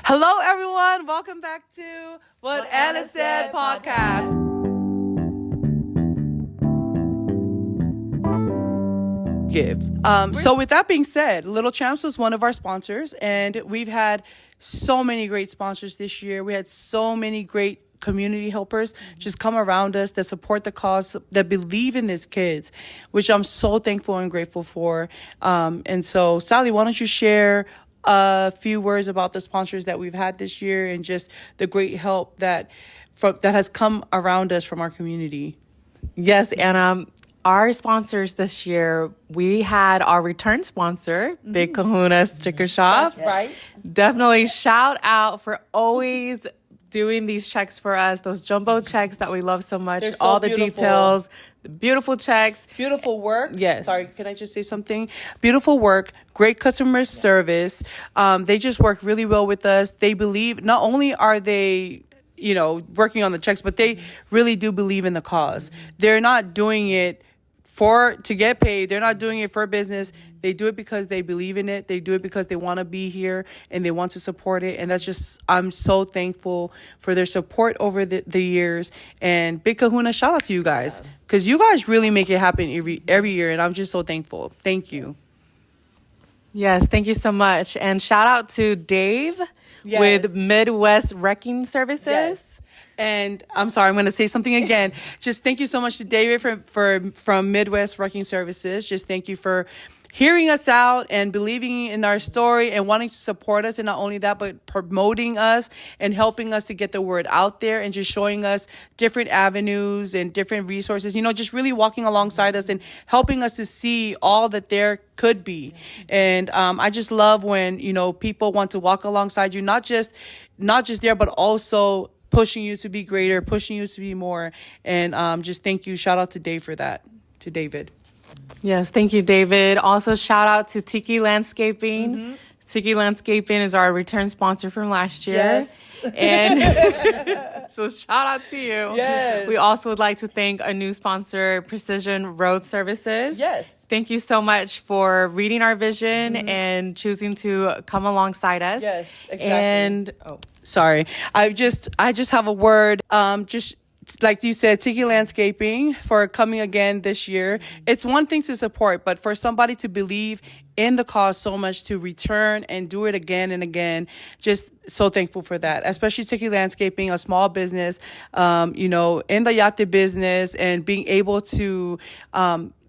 Hello, everyone. Welcome back to What Anna Said podcast. Give. So with that being said, Litl Champs was one of our sponsors, and we've had so many great sponsors this year. We had so many great community helpers just come around us that support the cause, that believe in these kids, which I'm so thankful and grateful for. And so, Sally, why don't you share a few words about the sponsors that we've had this year and just the great help that has come around us from our community. Yes, Anna. Our sponsors this year, we had our return sponsor, Big Kahuna Sticker Shop. That's right. Definitely shout out for always doing these checks for us, those jumbo checks that we love so much. They're so all the beautiful. details, the beautiful checks. Beautiful work. Yes. Sorry, can I just say something? Beautiful work, great customer service. They just work really well with us. They believe, not only are they working on the checks, but they really do believe in the cause. They're not doing it to get paid. They're not doing it for business. They do it because they believe in it. They do it because they want to be here and they want to support it. And that's just, I'm so thankful for their support over the years. And Big Kahuna, shout out to you guys, because you guys really make it happen every year. And I'm just so thankful. Thank you. Yes, thank you so much. And shout out to Dave with Midwest Wrecking Services. Yes. And I'm sorry, I'm going to say something again. Just thank you so much to David from Midwest Wrecking Services. Just thank you for hearing us out and believing in our story and wanting to support us. And not only that, but promoting us and helping us to get the word out there and just showing us different avenues and different resources, just really walking alongside us and helping us to see all that there could be. And I just love when, people want to walk alongside you, not just there, but also pushing you to be greater, pushing you to be more. And just thank you. Shout out to Dave for that, to David. Yes, thank you, David. Also, shout out to Tiki Landscaping. Mm-hmm. Tiki Landscaping is our return sponsor from last year. Yes. And so shout out to you. Yes. We also would like to thank a new sponsor, Precision Road Services. Yes. Thank you so much for reading our vision and choosing to come alongside us. Yes, exactly. And sorry, I just have a word. Just like you said, Tiki Landscaping for coming again this year. It's one thing to support, but for somebody to believe in the cause so much to return and do it again and again, just so thankful for that. Especially Tiki Landscaping, a small business, in the yate business, and being able to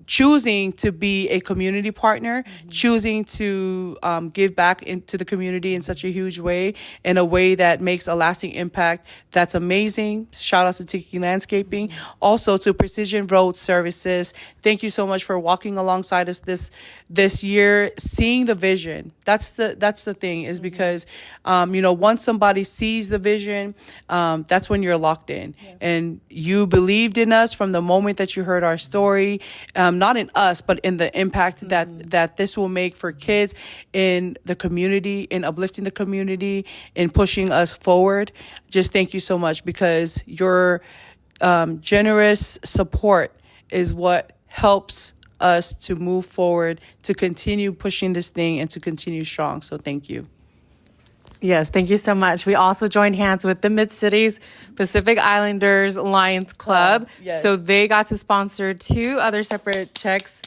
choosing to be a community partner, choosing to give back into the community in such a huge way, in a way that makes a lasting impact. That's amazing. Shout out to Tiki Landscaping. Also to Precision Road Services. Thank you so much for walking alongside us this year, seeing the vision. That's the thing, is because, once somebody sees the vision, that's when you're locked in. Yeah. And you believed in us from the moment that you heard our story. Not in us, but in the impact that this will make for kids in the community, in uplifting the community, in pushing us forward. Just thank you so much, because your generous support is what helps us to move forward, to continue pushing this thing and to continue strong. So thank you. Yes, thank you so much. We also joined hands with the Mid-Cities Pacific Islanders Lions Club. Yes. So they got to sponsor 2 other separate checks.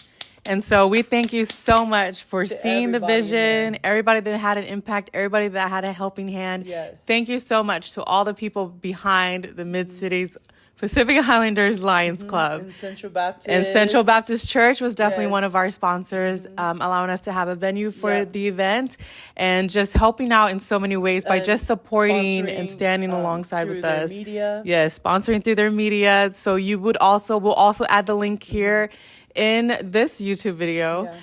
And so we thank you so much for seeing the vision, everybody that had an impact, everybody that had a helping hand. Yes. Thank you so much to all the people behind the Mid-Cities Pacific Islanders Lions Club. And Central Baptist. And Central Baptist Church was definitely Yes. one of our sponsors, allowing us to have a venue for the event, and just helping out in so many ways by just supporting and standing alongside with us. Media. Yes, sponsoring through their media. So we'll also add the link here in this YouTube video,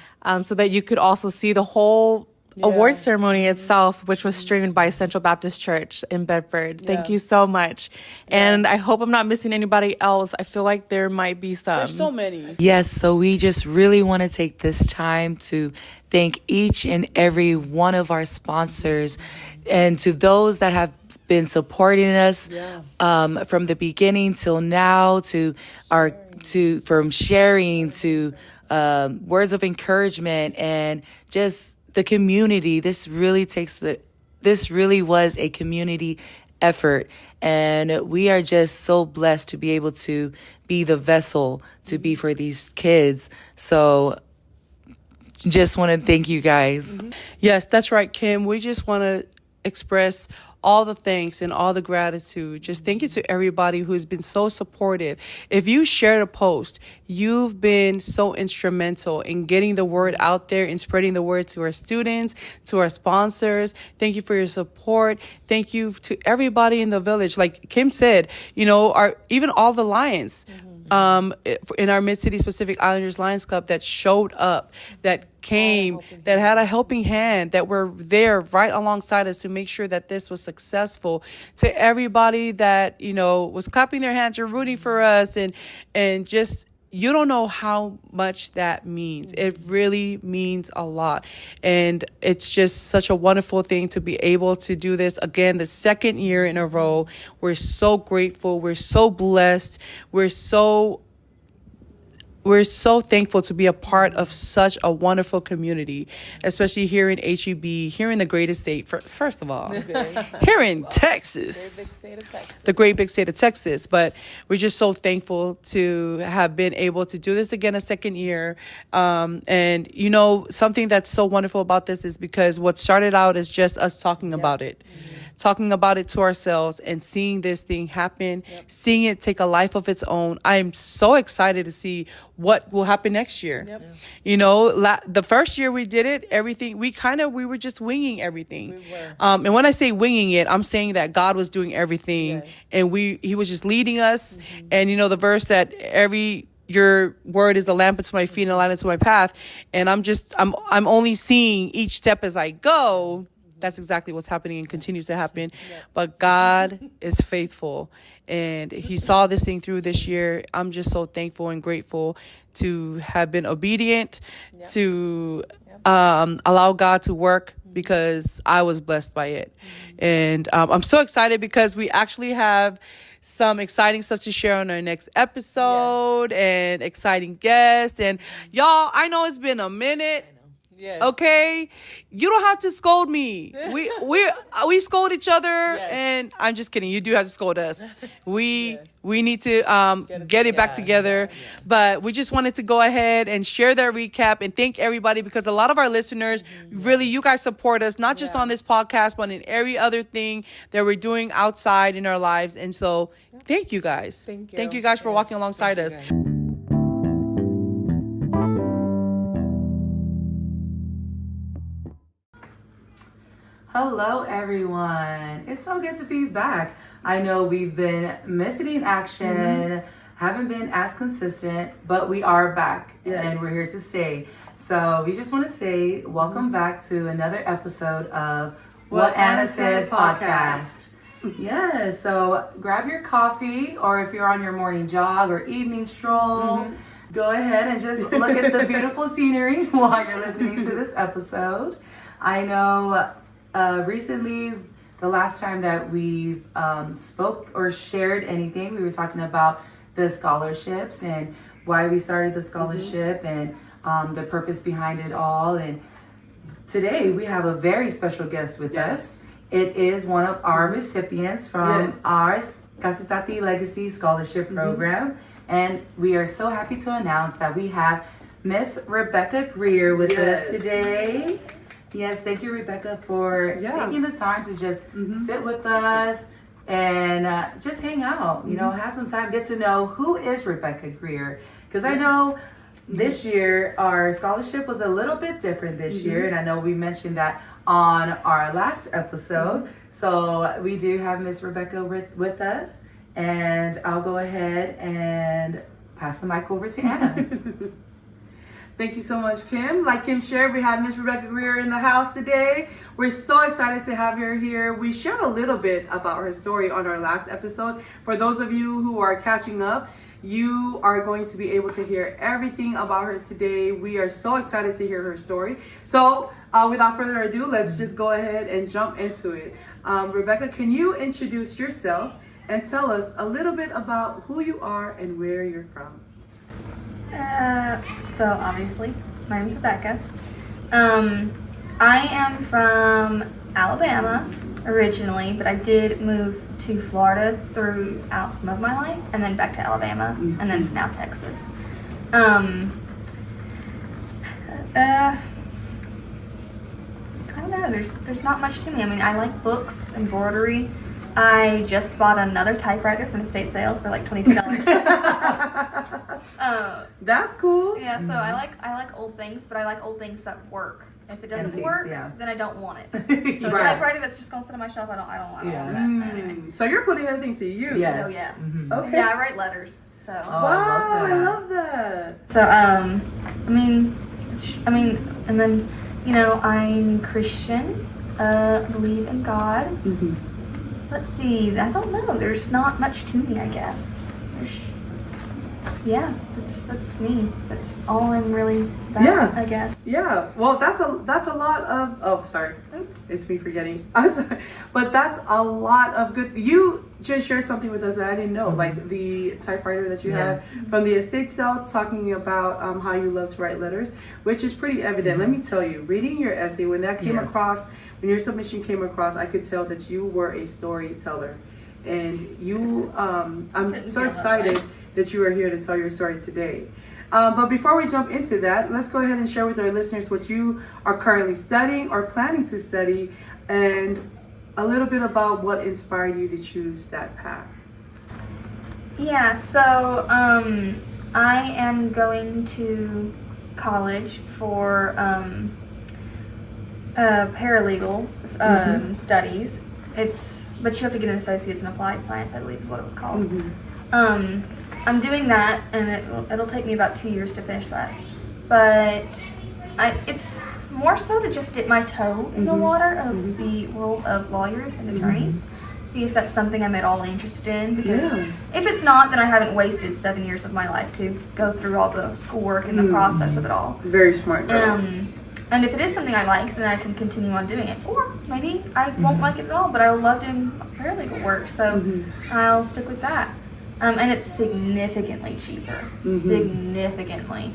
so that you could also see the whole award ceremony itself, which was streamed by Central Baptist Church in Bedford. Thank you so much. And I hope I'm not missing anybody else. I feel like there might be some. There's so many. Yes, so we just really want to take this time to thank each and every one of our sponsors, and to those that have been supporting us from the beginning till now, from sharing to words of encouragement, and just the community. This really takes this really was a community effort, and we are just so blessed to be able to be the vessel to be for these kids. So just want to thank you guys. Yes, that's right, Kim. We just want to express all the thanks and all the gratitude. Just thank you to everybody who's been so supportive. If you shared a post, you've been so instrumental in getting the word out there and spreading the word to our students, to our sponsors. Thank you for your support. Thank you to everybody in the village. Like Kim said, you know, even all the Lions. In our Mid-City Pacific Islanders Lions Club that showed up, that came, that had a helping hand, that were there right alongside us to make sure that this was successful. To everybody that, you know, was clapping their hands or rooting for us, and just, you don't know how much that means. It really means a lot. And it's just such a wonderful thing to be able to do this again, the second year in a row. We're so grateful. We're so blessed. We're so thankful to be a part of such a wonderful community, especially here in HEB, here in the greatest state, first of all, here in Texas, the great big state of Texas. But we're just so thankful to have been able to do this again a second year. And, you know, something that's so wonderful about this is because what started out as just us talking about it. Talking about it to ourselves and seeing this thing happen, seeing it take a life of its own. I'm so excited to see what will happen next year. You know, the first year we did it, everything, we were just winging everything. And when I say winging it, I'm saying that God was doing everything, and he was just leading us. And, you know, the verse that your word is the lamp unto my feet and a light unto my path. And I'm only seeing each step as I go. That's exactly what's happening and continues to happen. But God is faithful, and he saw this thing through this year. I'm just so thankful and grateful to have been obedient, to allow God to work, because I was blessed by it. And I'm so excited because we actually have some exciting stuff to share on our next episode, and exciting guests. And y'all, I know it's been a minute. Yes. Okay, you don't have to scold me. We scold each other, and I'm just kidding. You do have to scold us. We need to get it back together. But we just wanted to go ahead and share that recap and thank everybody, because a lot of our listeners, really, you guys support us, not just on this podcast, but in every other thing that we're doing outside in our lives. And so thank you guys. Thank you guys for walking alongside us. Hello, everyone. It's so good to be back. I know we've been missing in action, haven't been as consistent, but we are back, and we're here to stay. So we just want to say welcome back to another episode of What Anna Said podcast. Yes, so grab your coffee, or if you're on your morning jog or evening stroll, go ahead and just look at the beautiful scenery while you're listening to this episode. I know recently, the last time that we spoke or shared anything, we were talking about the scholarships and why we started the scholarship and the purpose behind it all. And today we have a very special guest with us. It is one of our recipients from our Kasitati Legacy Scholarship program. And we are so happy to announce that we have Miss Rebecca Greer with us today. Yes, thank you, Rebecca, for taking the time to just sit with us and just hang out, you know, have some time, get to know who is Rebecca Greer. Because I know this year our scholarship was a little bit different this year, and I know we mentioned that on our last episode. So we do have Miss Rebecca with us, and I'll go ahead and pass the mic over to Anna. Thank you so much, Kim. Like Kim shared, we have Miss Rebecca Greer in the house today. We're so excited to have her here. We shared a little bit about her story on our last episode. For those of you who are catching up, you are going to be able to hear everything about her today. We are so excited to hear her story. So without further ado, let's just go ahead and jump into it. Rebecca, can you introduce yourself and tell us a little bit about who you are and where you're from? So obviously, my name is Rebecca. I am from Alabama originally, but I did move to Florida throughout some of my life, and then back to Alabama, and then now Texas. I don't know, there's not much to me. I mean, I like books, embroidery. I just bought another typewriter from the state sale for like $22. That's cool. Yeah, so I like old things, but I like old things that work. If it doesn't Antiques, work, yeah. then I don't want it. So Right. a typewriter that's just gonna sit on my shelf, I don't want that. Anyway. So you're putting other things to use. Yes. So yeah. Okay. Yeah, I write letters. So Wow, I love that. so I mean, and then I'm Christian. Believe in God. Let's see. I don't know. There's not much to me, I guess. Yeah, that's me. That's all I'm really about, Yeah. I guess. Yeah. Well, that's a lot of. Oh, sorry. Oops. It's me forgetting. I'm sorry, but that's a lot of good. You just shared something with us that I didn't know, like the typewriter that you have from the estate sale, talking about how you love to write letters, which is pretty evident. Let me tell you, reading your essay when that came across, when your submission came across, I could tell that you were a storyteller, and you. I'm so excited that you are here to tell your story today. But before we jump into that, let's go ahead and share with our listeners what you are currently studying or planning to study, and a little bit about what inspired you to choose that path. Yeah, so I am going to college for paralegal studies. But you have to get an associate's in applied science, I believe is what it was called. I'm doing that, and it'll take me about 2 years to finish that. But it's more so to just dip my toe in the water of the world of lawyers and attorneys. See if that's something I'm at all interested in. Because if it's not, then I haven't wasted 7 years of my life to go through all the schoolwork and the process of it all. Very smart girl. And if it is something I like, then I can continue on doing it. Or maybe I won't like it at all, but I love doing paralegal work, so I'll stick with that. And it's significantly cheaper. Significantly.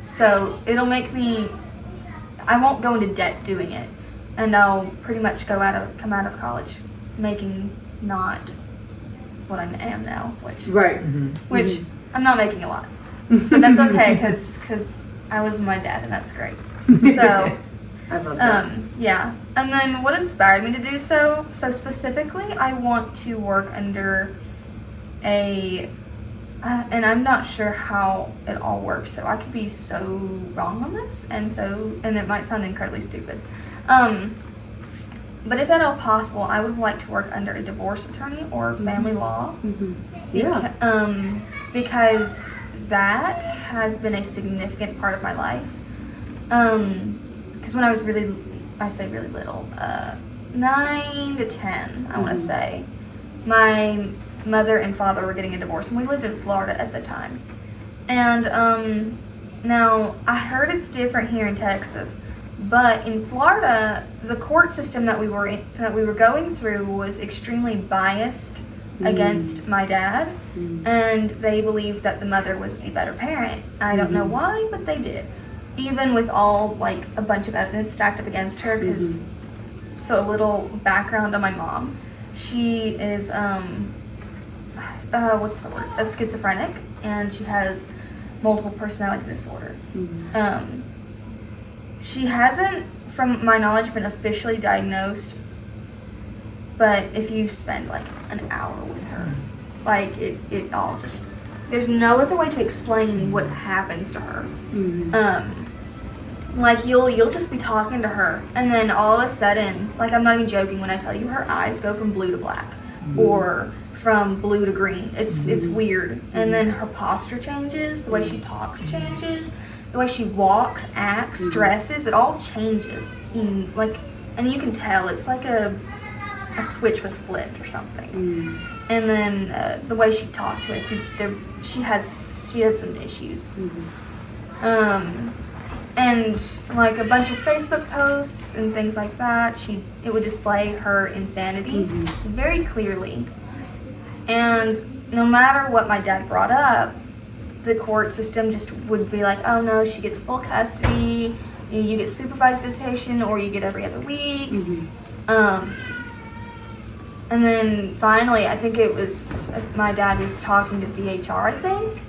So it'll make me, I won't go into debt doing it. And I'll pretty much come out of college making not what I am now, which I'm not making a lot. But that's okay, because I live with my dad, and that's great. So, I love that. yeah. And then what inspired me to do so specifically, I want to work under and I'm not sure how it all works, so I could be so wrong on this, and it might sound incredibly stupid. But if at all possible, I would like to work under a divorce attorney or family law. Because that has been a significant part of my life. Because when I was really little, 9 to 10, I want to say, my mother and father were getting a divorce, and we lived in Florida at the time. And now I heard it's different here in Texas, but in Florida, the court system that we were going through was extremely biased against my dad, and they believed that the mother was the better parent. I don't know why, but they did, even with all like a bunch of evidence stacked up against her. Because so a little background on my mom, she is what's the word? A schizophrenic, and she has multiple personality disorder. She hasn't, from my knowledge, been officially diagnosed, but if you spend like an hour with her, like it all just, there's no other way to explain what happens to her. Like you'll just be talking to her, and then all of a sudden, like I'm not even joking when I tell you, her eyes go from blue to black, or from blue to green. It's weird. And then her posture changes, the way she talks changes, the way she walks, acts, dresses, it all changes. And you can tell it's like a switch was flipped or something. And then the way she talked to us, she had some issues. And like a bunch of Facebook posts and things like that, it would display her insanity very clearly. And no matter what my dad brought up, the court system just would be like, oh no, she gets full custody, you get supervised visitation or you get every other week. And then finally, I think it was my dad was talking to DHR, I think.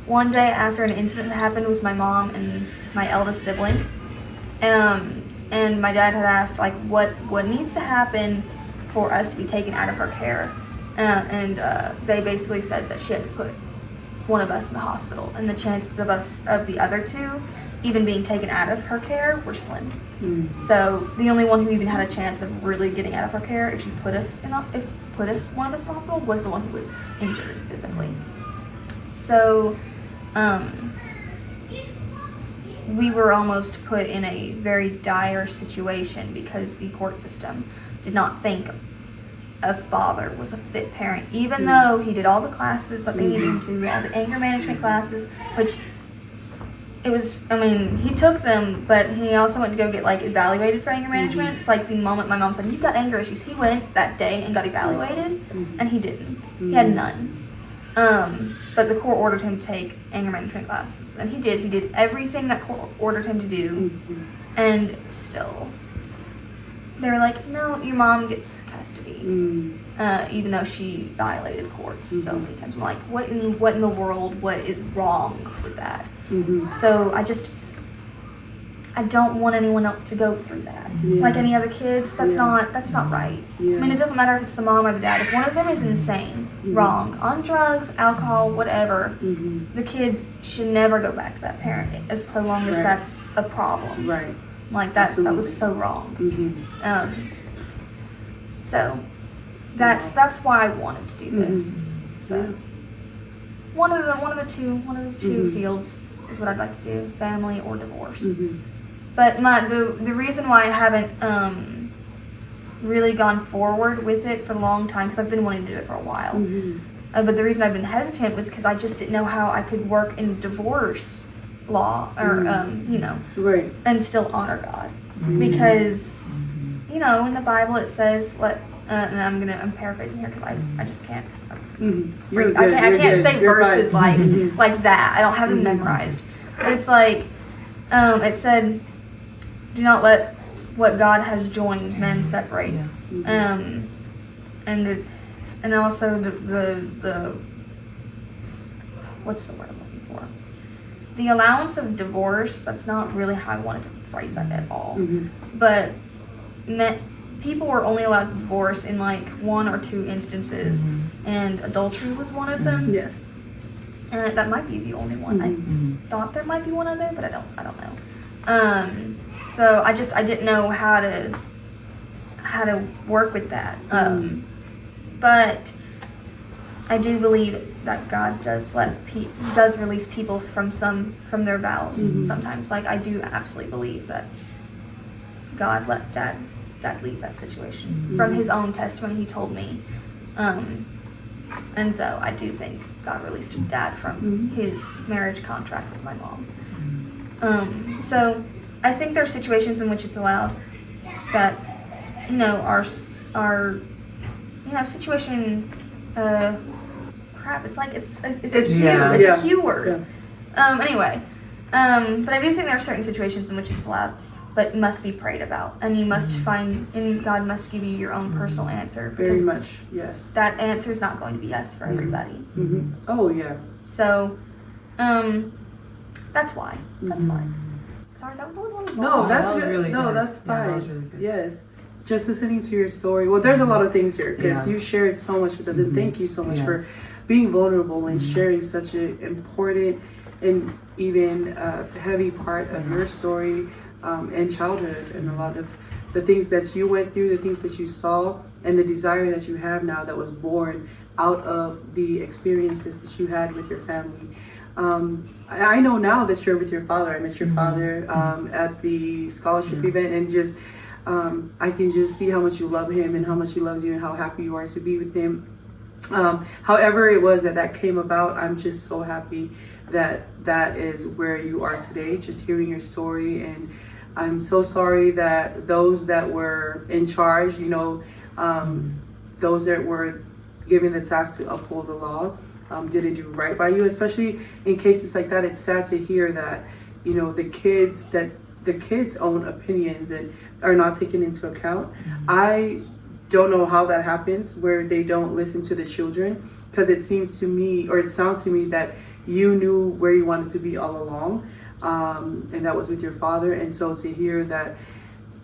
One day after an incident happened with my mom and my eldest sibling, and my dad had asked like what needs to happen for us to be taken out of her care, and they basically said that she had to put one of us in the hospital, and the chances of the other two even being taken out of her care were slim. So the only one who even had a chance of really getting out of her care, if one of us in the hospital, was the one who was injured physically. So we were almost put in a very dire situation because the court system did not think a father was a fit parent, even though he did all the classes that they needed him to, all the anger management classes, which it was, I mean, he took them, but he also went to go get like evaluated for anger management. It's like the moment my mom said, "You've got anger issues," he went that day and got evaluated, and he didn't. He had none. But the court ordered him to take anger management classes, and he did. He did everything that court ordered him to do, and still, they were like, "No, your mom gets custody," even though she violated courts so many times. I'm like, what in the world? What is wrong with that? So I don't want anyone else to go through that. Like any other kids, that's not right. I mean, it doesn't matter if it's the mom or the dad. If one of them is insane, wrong, on drugs, alcohol, whatever, the kids should never go back to that parent as so long as that's a problem. Right. Like that was so wrong. So that's why I wanted to do this. So one of the two fields is what I'd like to do: family or divorce. But the reason why I haven't really gone forward with it for a long time, because I've been wanting to do it for a while. But the reason I've been hesitant was because I just didn't know how I could work in divorce law or and still honor God, because in the Bible it says and I'm paraphrasing here because I just can't. I can't say verses like that. I don't have them memorized. But it's like it said, "Do not let what God has joined men separate." And also the what's the word I'm looking for? The allowance of divorce. That's not really how I wanted to phrase that at all. But people were only allowed to divorce in like 1 or 2 instances, and adultery was one of them. Yes. And that might be the only one. I thought there might be one other, but I don't know. So I didn't know how to work with that. But I do believe that God does release people from their vows sometimes. Like I do absolutely believe that God let Dad leave that situation from his own testimony. He told me. And so I do think God released Dad from his marriage contract with my mom. So I think there are situations in which it's allowed that, our situation, crap, it's like, it's a Q word. Anyway, but I do think there are certain situations in which it's allowed, but must be prayed about, and you must find, and God must give you your own personal answer. Very much, yes. That answer is not going to be yes for everybody. Oh yeah. So, that's why. Sorry, that was a little long. No, that's that was really good. That's fine. Yeah, that was really good. Yes. Just listening to your story. Well, there's a lot of things here because you shared so much with us, and thank you so much for being vulnerable and sharing such an important and even heavy part of your story and childhood, and a lot of the things that you went through, the things that you saw, and the desire that you have now that was born out of the experiences that you had with your family. I know now that you're with your father. I met your father at the scholarship event, and just I can just see how much you love him and how much he loves you and how happy you are to be with him. However it was that came about, I'm just so happy that is where you are today, just hearing your story. And I'm so sorry that those that were in charge, those that were given the task to uphold the law, didn't do right by you, especially in cases like that. It's sad to hear that the kids' own opinions and are not taken into account. I don't know how that happens where they don't listen to the children, because it seems to me, or it sounds to me, that you knew where you wanted to be all along, and that was with your father. And so to hear that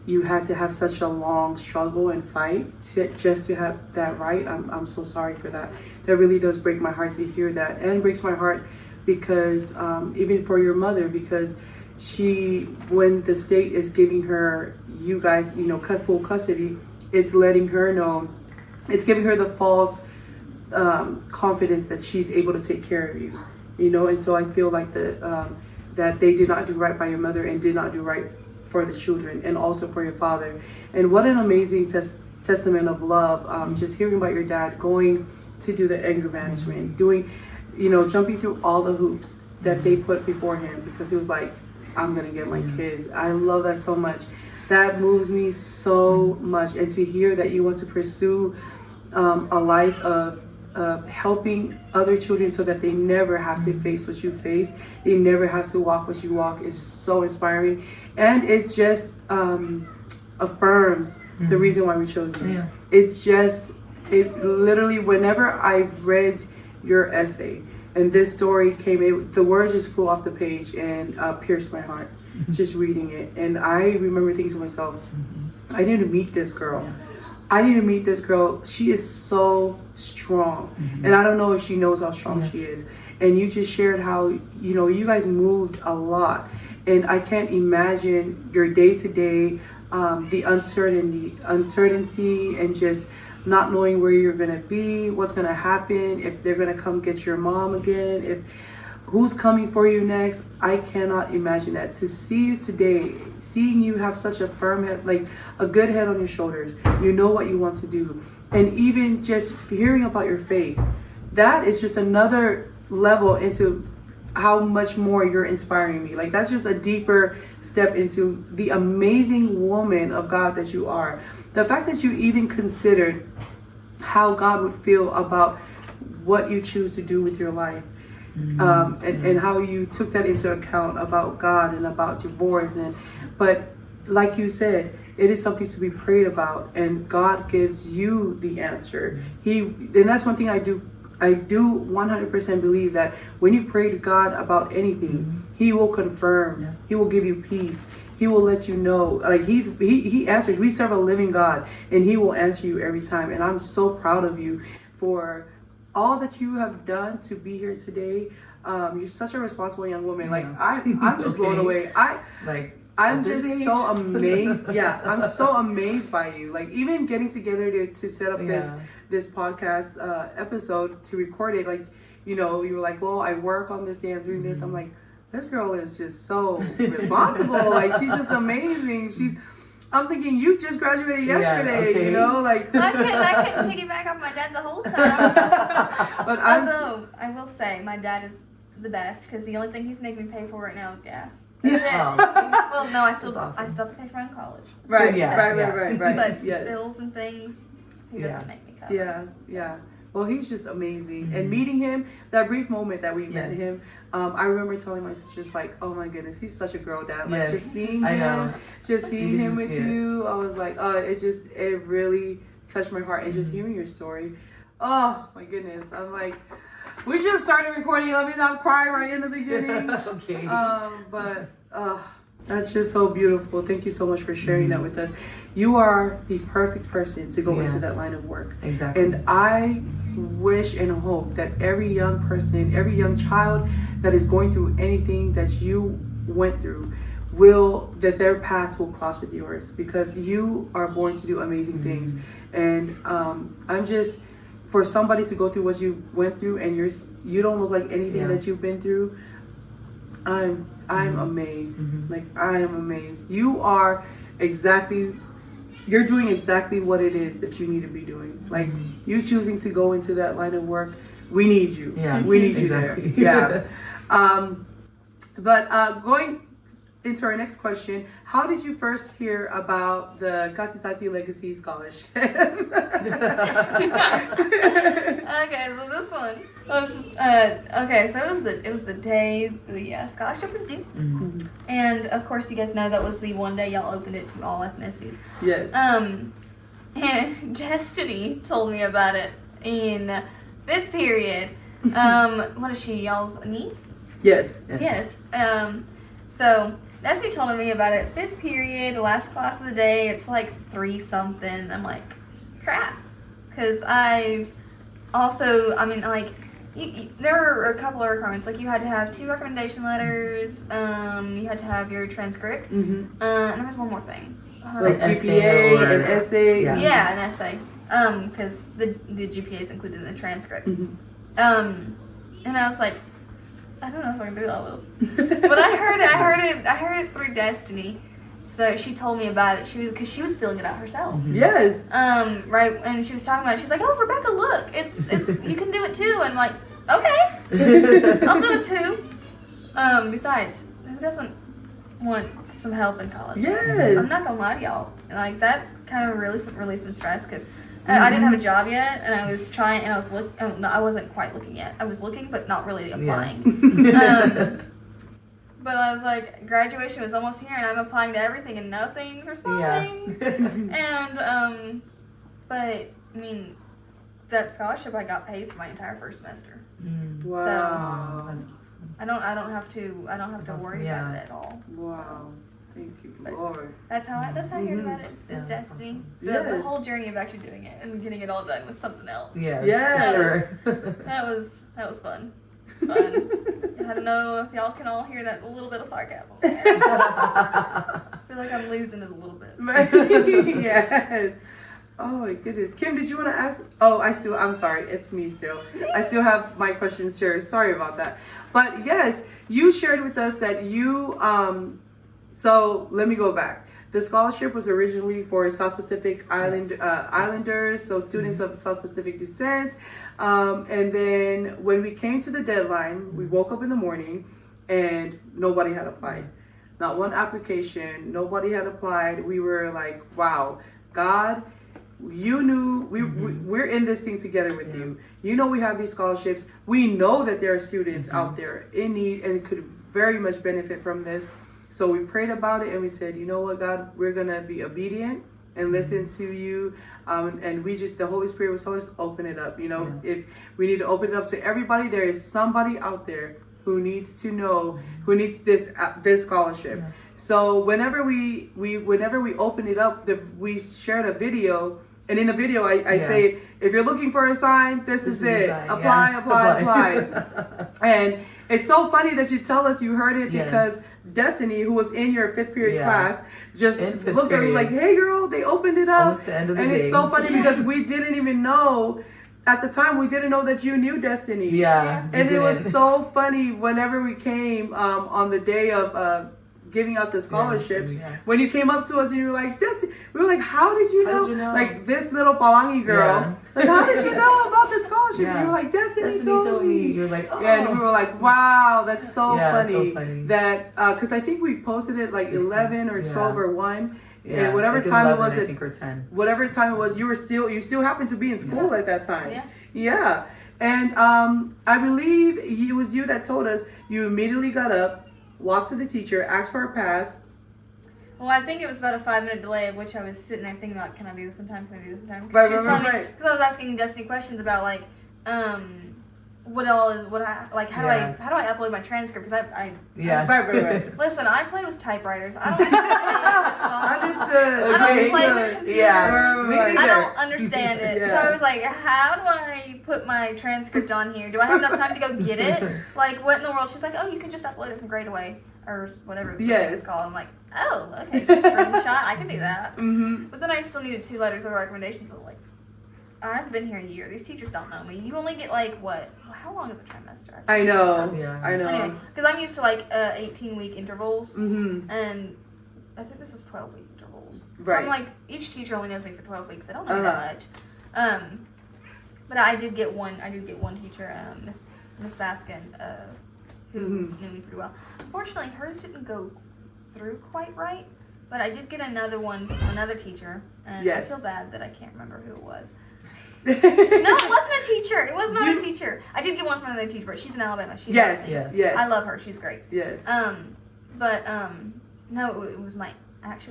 you had to have such a long struggle and fight just to have that right, I'm so sorry for that. That really does break my heart to hear that, and breaks my heart because even for your mother, because when the state is giving her, you guys, full custody, it's letting her know, it's giving her the false confidence that she's able to take care of you, and so I feel like that they did not do right by your mother and did not do right for the children and also for your father. And what an amazing testament of love, just hearing about your dad going to do the anger management, doing, jumping through all the hoops that they put before him, because he was like, I'm gonna get my kids. I love that so much. That moves me so much. And to hear that you want to pursue a life of helping other children so that they never have to face what you face, they never have to walk what you walk, is so inspiring. And it just affirms the reason why we chose you. It literally, whenever I read your essay and this story came, the words just flew off the page and pierced my heart just reading it. And I remember thinking to myself, I need to meet this girl. I need to meet this girl. She is so strong. And I don't know if she knows how strong she is. And you just shared how, you guys moved a lot. And I can't imagine your day-to-day, the uncertainty and just not knowing where you're going to be, what's going to happen, if they're going to come get your mom again, who's coming for you next. I cannot imagine that. To see you today, seeing you have such a firm head, like a good head on your shoulders, you know what you want to do. And even just hearing about your faith, that is just another level into how much more you're inspiring me. Like, that's just a deeper step into the amazing woman of God that you are. The fact that you even considered how God would feel about what you choose to do with your life, and how you took that into account about God and about divorce. But like you said, it is something to be prayed about, and God gives you the answer. And that's one thing I do 100% believe, that when you pray to God about anything, He will confirm. He will give you peace. He will let you know. Like, he answers. We serve a living God, and He will answer you every time. And I'm so proud of you for all that you have done to be here today. You're such a responsible young woman. Like, I'm just blown away. I'm just so amazed. I'm so amazed by you. Like, even getting together to set up this podcast episode, to record it, like, you were like, well, I work on this day, I'm doing this. I'm like, this girl is just so responsible. Like, she's just amazing. I'm thinking, you just graduated yesterday, like. I couldn't piggyback off my dad the whole time. But although, I will say, my dad is the best, because the only thing he's making me pay for right now is gas. That's it. Well, no, I still have to pay for my own college. Right. But yes. bills and things, he doesn't make me cover. Yeah. Well, he's just amazing. And meeting him, that brief moment that we met him, I remember telling my sisters, like, oh my goodness, he's such a girl dad. Like, just seeing him with you, I was like, oh, it really touched my heart. And just hearing your story, oh my goodness, I'm like, we just started recording. Let me not cry right in the beginning. Okay. But that's just so beautiful. Thank you so much for sharing that with us. You are the perfect person to go into that line of work. Exactly. And I wish and hope that every young person, every young child that is going through anything that you went through, that their paths will cross with yours, because you are born to do amazing things. And I'm just, for somebody to go through what you went through, and you don't look like anything that you've been through, I'm amazed. Like, I am amazed. You're doing exactly what it is that you need to be doing. Like, you choosing to go into that line of work, we need you. We need you there. But going into our next question, how did you first hear about the Kasitati Legacy Scholarship? Okay, so this one was so it was the day the scholarship was due, And of course, you guys know that was the one day y'all opened it to all ethnicities. Yes. And Destiny told me about it in 5th period. What is she, y'all's niece? Yes. Yes. So Destiny told me about it. 5th period, last class of the day. It's like 3 something. I'm like, crap, because I've also, I mean, like, there were a couple of requirements. Like, you had to have 2 recommendation letters. You had to have your transcript. And there was one more thing. Like GPA, an essay. Yeah, an essay. Because the GPA is included in the transcript. And I was like, I don't know if I can do all those. But I heard it through Destiny. So she told me about it. Because she was filling it out herself. Yes. Right, and she was talking about it. She was like, "Oh, Rebecca, look, it's you can do it too." And I'm like, okay, I'll do it too. Besides, who doesn't want some help in college? Yes. I'm not gonna lie to y'all. Like, that kind of relieved some stress, because I didn't have a job yet, and I was trying, and I was no, I wasn't quite looking yet. I was looking, but not really applying. But I was like, graduation was almost here, and I'm applying to everything, and no things are responding. And but I mean, that scholarship I got pays for my entire first semester. Wow. So I don't have to worry about it at all. Wow. Thank you, Lord. That's how I heard about it. It's destiny. Awesome. The whole journey of actually doing it and getting it all done was something else. Yes. Sure. That was fun. I don't know if y'all can all hear that little bit of sarcasm. I feel like I'm losing it a little bit. Yes. Oh my goodness. Kim, did you want to ask? Oh, I'm sorry. It's me still. I still have my questions here. Sorry about that. But yes, you shared with us that you, so let me go back. The scholarship was originally for South Pacific Islanders, so students of South Pacific descent. And then when we came to the deadline, we woke up in the morning and nobody had applied. Not one application, nobody had applied. We were like, wow, God, you knew we're in this thing together with you. You know we have these scholarships. We know that there are students out there in need and could very much benefit from this. So we prayed about it and we said, you know what, God, we're going to be obedient and listen to you. And the Holy Spirit was telling us to open it up. You know, if we need to open it up to everybody, there is somebody out there who needs to know, who needs this scholarship. So whenever we open it up, we shared a video. And in the video, I say, if you're looking for a sign, this is it. Apply. And it's so funny that you tell us you heard it because Destiny, who was in your 5th period class, just looked at me like, hey girl, they opened it up. Almost the end of the and day. It's so funny because we didn't even know, at the time, we didn't know that you knew Destiny. And it was so funny whenever we came on the day of giving out the scholarships. When you came up to us and you were like, Destiny, we were like, how did you know? Like, this little Palangi girl, like, how did you know about the scholarship? And you were like, Destiny told me. You're like, oh. And we were like, wow, that's so funny. That, because I think we posted it like 11 or 12 or 1. And whatever like time 11, it was, I think, or 10. Whatever time it was, you still happened to be in school at that time. And I believe it was you that told us you immediately got up, walked to the teacher, asked for a pass. Well, I think it was about a 5-minute delay, of which I was sitting there thinking about, can I do this sometime? Because Right. Because I was asking Destiny questions about, like, how do I upload my transcript? Because I listen, I play with typewriters. I don't Understood. I don't play with computers. I don't understand it. So I was like, how do I put my transcript on here? Do I have enough time to go get it? Like, what in the world? She's like, oh, you can just upload it from Grade Away or whatever it's called. I'm like, oh, okay, just screenshot. I can do that. But then I still needed 2 letters of recommendation. So I'm like, I've been here a year. These teachers don't know me. You only get like what? How long is a trimester? I know. I know. Anyway, because I'm used to like 18-week intervals, and I think this is 12-week intervals. So I'm like, each teacher only knows me for 12 weeks. They don't know me that much. But I did get one. Teacher, Miss Baskin, who knew me pretty well. Unfortunately, hers didn't go through quite right. But I did get another teacher, and I feel bad that I can't remember who it was. No, it wasn't a teacher. It was not a teacher. I did get one from another teacher, but she's in Alabama. She's yes. I love her. She's great. Yes. But no, it was my aunt.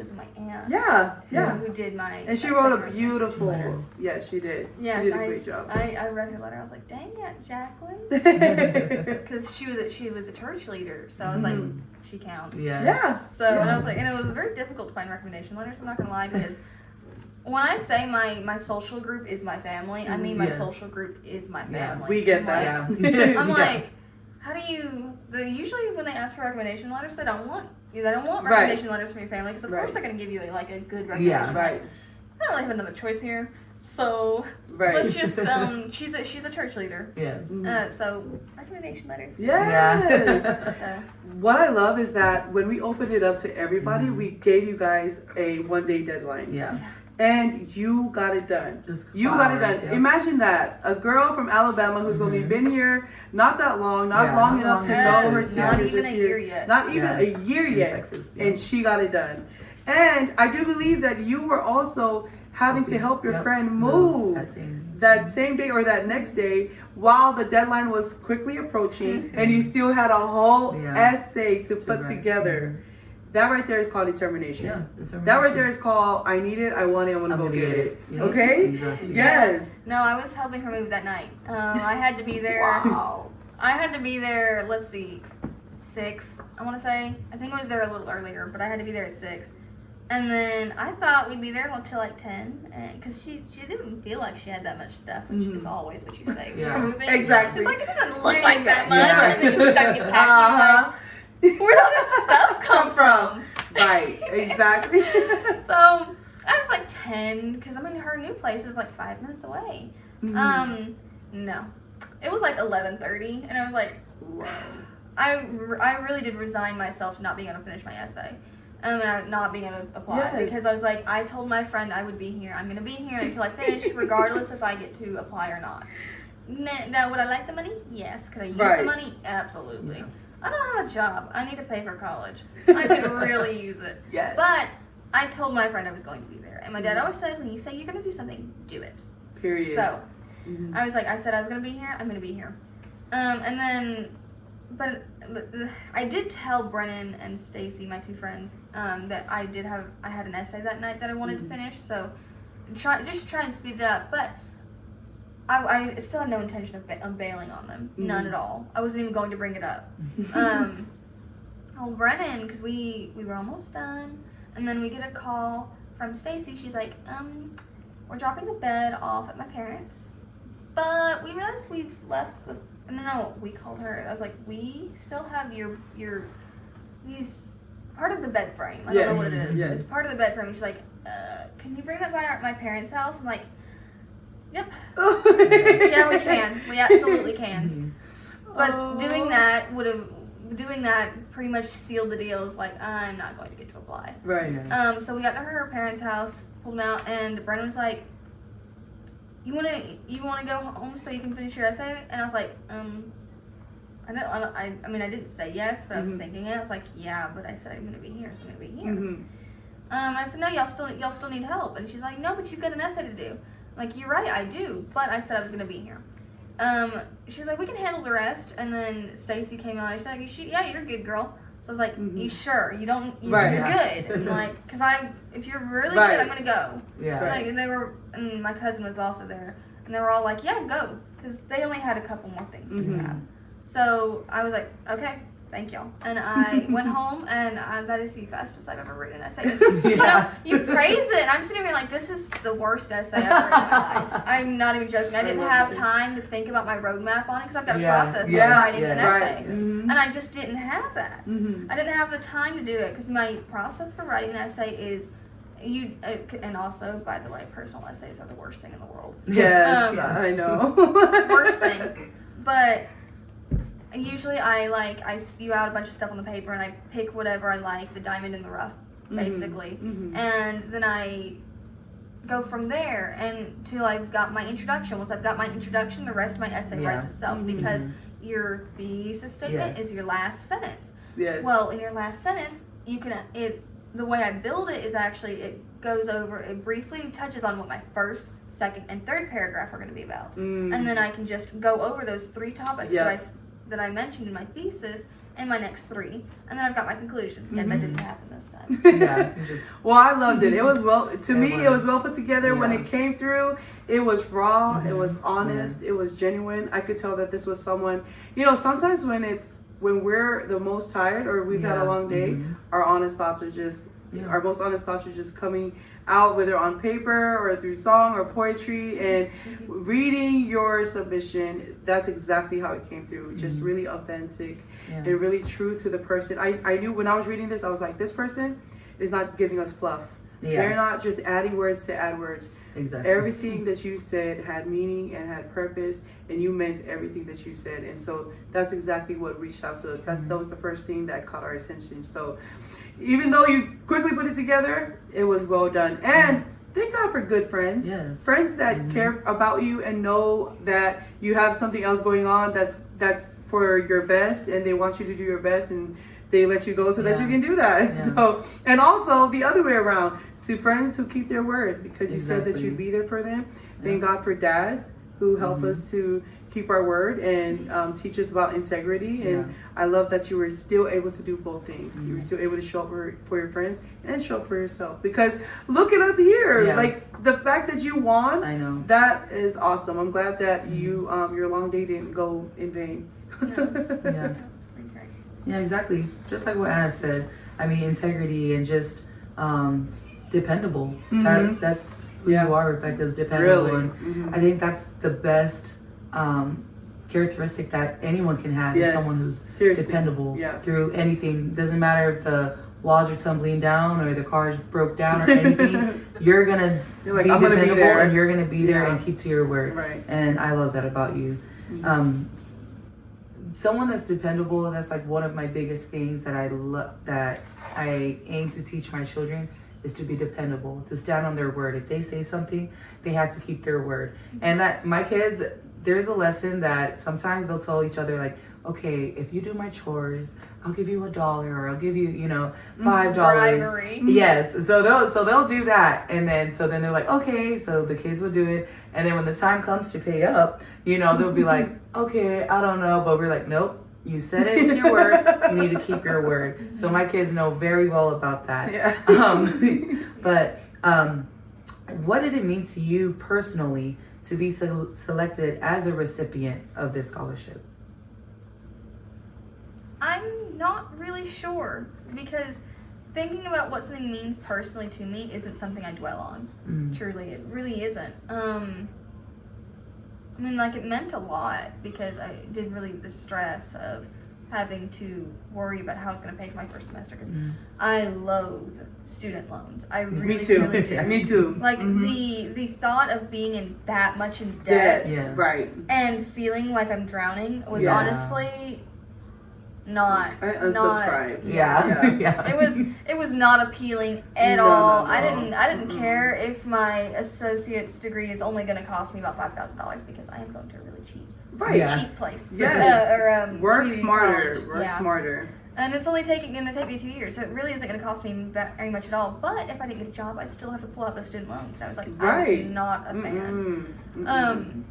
Yeah. Who did my. And she wrote a second beautiful. letter. Yes, she did. Yeah, she did a great job. I read her letter. I was like, dang it, Jacqueline, because she was a church leader. So I was like, she counts. Yes. Yeah. So and I was like, and it was very difficult to find recommendation letters. I'm not gonna lie, because when I say my social group is my family, I mean my Yes. social group is my Yeah. family. We get I'm that. like- Yeah. I'm like, how do you? Usually when they ask for recommendation letters, they don't want recommendation letters from your family, because of course they're gonna give you a good recommendation. Yeah. Right. I don't really have another choice here, so Right. let's just she's a church leader. Yes. So recommendation letters. Yes. So What I love is that when we opened it up to everybody, we gave you guys a 1-day deadline. Yeah. And you got it done. Just You got it hours, done. yeah. Imagine that. A girl from Alabama who's only been here not that long, not Yeah, long not enough long to in know her Texas, teachers. not even and a year peers. yet. Not even Yeah. a year In yet. Texas, yeah. And she got it done. And I do believe that you were also having to help your Yep. friend move that same day or that next day while the deadline was quickly approaching and you still had a whole essay to put write. together. That right there is called determination. Yeah, determination. That right there is called I need it, I want it, I'm gonna go get it. Yeah. Okay? Exactly. Yes. no, I was helping her move that night. I had to be there. Wow. I had to be there. Let's see, 6. I want to say. I think I was there a little earlier, but I had to be there at 6. And then I thought we'd be there until like 10, because she didn't feel like she had that much stuff, which is always what you say when Yeah. you're moving. Exactly. It's like, it doesn't look Yeah, like that much, yeah. and then you start to get packed, and you're like, where did this stuff come from? Right, exactly. So I was like 10, because I mean her new place is like 5 minutes away. No, it was like 11:30, and I was like, Wow. I really did resign myself to not being able to finish my essay. And not being able to apply, Yes. because I was like, I told my friend I would be here. I'm gonna be here until I finish, regardless if I get to apply or not. Now, would I like the money? Yes. Could I use Right. the money? Absolutely. Yeah. I don't have a job. I need to pay for college. I could really use it. Yes. But I told my friend I was going to be there, and my dad always said, when you say you're gonna do something, do it. Period. So I said I was gonna be here. I'm gonna be here. And then, but I did tell Brennan and Stacy, my 2 friends, that I had an essay that night that I wanted to finish. So try and speed it up. But I still had no intention of bailing on them. None at all. I wasn't even going to bring it up. Brennan, because we were almost done, and then we get a call from Stacy. She's like, we're dropping the bed off at my parents', but we realized we've left the. No, we called her. I was like, we still have these part of the bed frame. I don't know what it is. Yes. It's part of the bed frame. She's like, can you bring that by my parents' house? I'm like, yep. Yeah, we can. We absolutely can. But doing that pretty much sealed the deal. It's like, I'm not going to get to apply. Right. So we got to her parents' house, pulled them out, and Brennan was like, you wanna go home so you can finish your essay? And I was like, I didn't say yes, but I was thinking it. I was like, yeah, but I said I'm gonna be here, so I'm gonna be here. I said, no, y'all still need help. And she's like, no, but you've got an essay to do. I'm like, you're right, I do, but I said I was gonna be here. She was like, we can handle the rest. And then Stacy came out. She's like, yeah, you're a good girl. So I was like, you sure? You're good. I'm like, because if you're really good, I'm gonna go. Yeah. Like, and my cousin was also there, and they were all like, yeah, go, because they only had a couple more things to have. So I was like, okay, thank y'all. And I went home, and that is the fastest I've ever written an essay. You know, you praise it, and I'm sitting here like, this is the worst essay I've written in my life. I'm not even joking. I didn't have time to think about my roadmap on it, because I've got a process of writing an essay. And I just didn't have that. I didn't have the time to do it, because my process for writing an essay is, and also, by the way, personal essays are the worst thing in the world. Yes, I know. Worst thing. But usually I spew out a bunch of stuff on the paper, and I pick whatever I like, the diamond in the rough, basically. And then I go from there until I've got my introduction. Once I've got my introduction, the rest of my essay writes itself, because your thesis statement is your last sentence. Yes. Well, in your last sentence, the way I build it is actually, it briefly touches on what my first, second, and third paragraph are going to be about. And then I can just go over those 3 topics that I mentioned in my thesis in my next 3, and then I've got my conclusion. And that didn't happen this time. Yeah. Well, I loved it. It was it was well put together. When Yeah. it came through, it was raw, it was Mhm. honest, Yes. it was genuine. I could tell that this was someone, sometimes when we're the most tired or we've had a Yeah. long day, Mhm. our honest thoughts are just Yeah. our most honest thoughts are just coming out, whether on paper or through song or poetry. And reading your submission, that's exactly how it came through. Just really authentic Yeah. and really true to the person. I knew when I was reading this, I was like, this person is not giving us fluff. Yeah. They're not just adding words to add words. Exactly. Everything that you said had meaning and had purpose, and you meant everything that you said. And so that's exactly what reached out to us. That was the first thing that caught our attention. So even though you quickly put it together, it was well done. And thank God for good friends. Yes. Friends that care about you and know that you have something else going on that's for your best, and they want you to do your best, and they let you go so that you can do that. Yeah. So, and also the other way around, to friends who keep their word, because you said that Exactly. you'd be there for them. Thank God for dads who help us to keep our word and teach us about integrity. And Yeah. I love that you were still able to do both things. You were still able to show up for your friends and show up for yourself. Because look at us here. Yeah. Like, the fact that you won, I know. that is awesome. I'm glad that you your long day didn't go in vain. Yeah. That's pretty great. Yeah, exactly. Just like what Anna said. I mean, integrity and just dependable. That's who you are, Rebecca's dependable. Really? And I think that's the best characteristic that anyone can have Yes. is someone who's Seriously. dependable Yeah. through anything. Doesn't matter if the walls are tumbling down or the car's broke down or anything. You're gonna You're like, be I'm gonna be dependable there. and you're gonna be there Yeah. and keep to your word. Right. And I love that about you. Someone that's dependable, that's like one of my biggest things that I aim to teach my children is to be dependable, to stand on their word. If they say something, they have to keep their word. And that my kids, there's a lesson that sometimes they'll tell each other, like, okay, if you do my chores, I'll give you $1 or I'll give you, $5. Bribery. Yes. So they'll do that. And then they're like, okay, so the kids will do it. And then when the time comes to pay up, they'll be like, okay, I don't know. But we're like, nope, you said it in your word. You need to keep your word. So my kids know very well about that. Yeah. But what did it mean to you personally to be selected as a recipient of this scholarship? I'm not really sure, because thinking about what something means personally to me isn't something I dwell on. Truly, it really isn't. It meant a lot, because I did really the stress of having to worry about how I was going to pay for my first semester, because I loathe student loans. I really, Me too. really do. Me too. Like, the thought of being in that much in debt Yes. Right. and feeling like I'm drowning was Yeah. honestly not. I unsubscribed. Yeah. Yeah. It was not appealing at No, all. no, I no. didn't care if my associate's degree is only going to cost me about $5,000, because I am going to a really Right. Yeah. cheap place. Yes. Work community smarter. college. Work Yeah. smarter. And it's only going to take me 2 years, so it really isn't going to cost me very much at all. But if I didn't get a job, I'd still have to pull out those student loans. And I was like, I Right. was not a fan.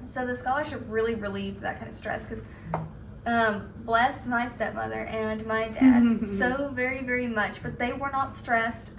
So the scholarship really relieved that kind of stress, because bless my stepmother and my dad so very, very much, but they were not stressed.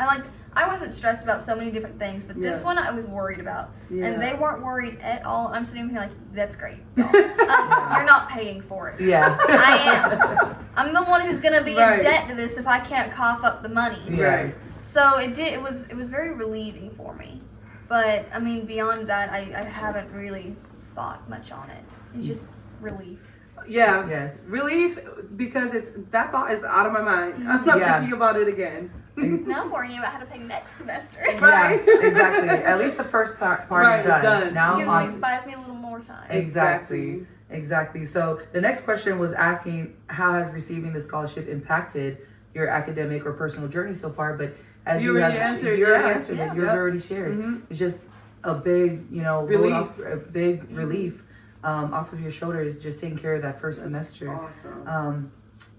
I wasn't stressed about so many different things, but this Yeah. one I was worried about, Yeah. and they weren't worried at all. I'm sitting here like, that's great. Y'all. You're not paying for it. Yeah. I am. I'm the one who's gonna be Right. in debt to this if I can't cough up the money. Right. So it was very relieving for me. But I mean, beyond that, I haven't really thought much on it. It's just relief. Yeah. Yes. Relief, because that thought is out of my mind. I'm not Yeah. thinking about it again. Now I'm worrying about how to pay next semester. Yeah, exactly. At least the first part Right, is done. done. Now Buys me a little more time. Exactly. So the next question was asking, how has receiving the scholarship impacted your academic or personal journey so far? But as You already answered, you already yeah. answered Yeah. it. You've already shared. It's just a big, Relief. a big relief off of your shoulders, just taking care of that first semester. Awesome.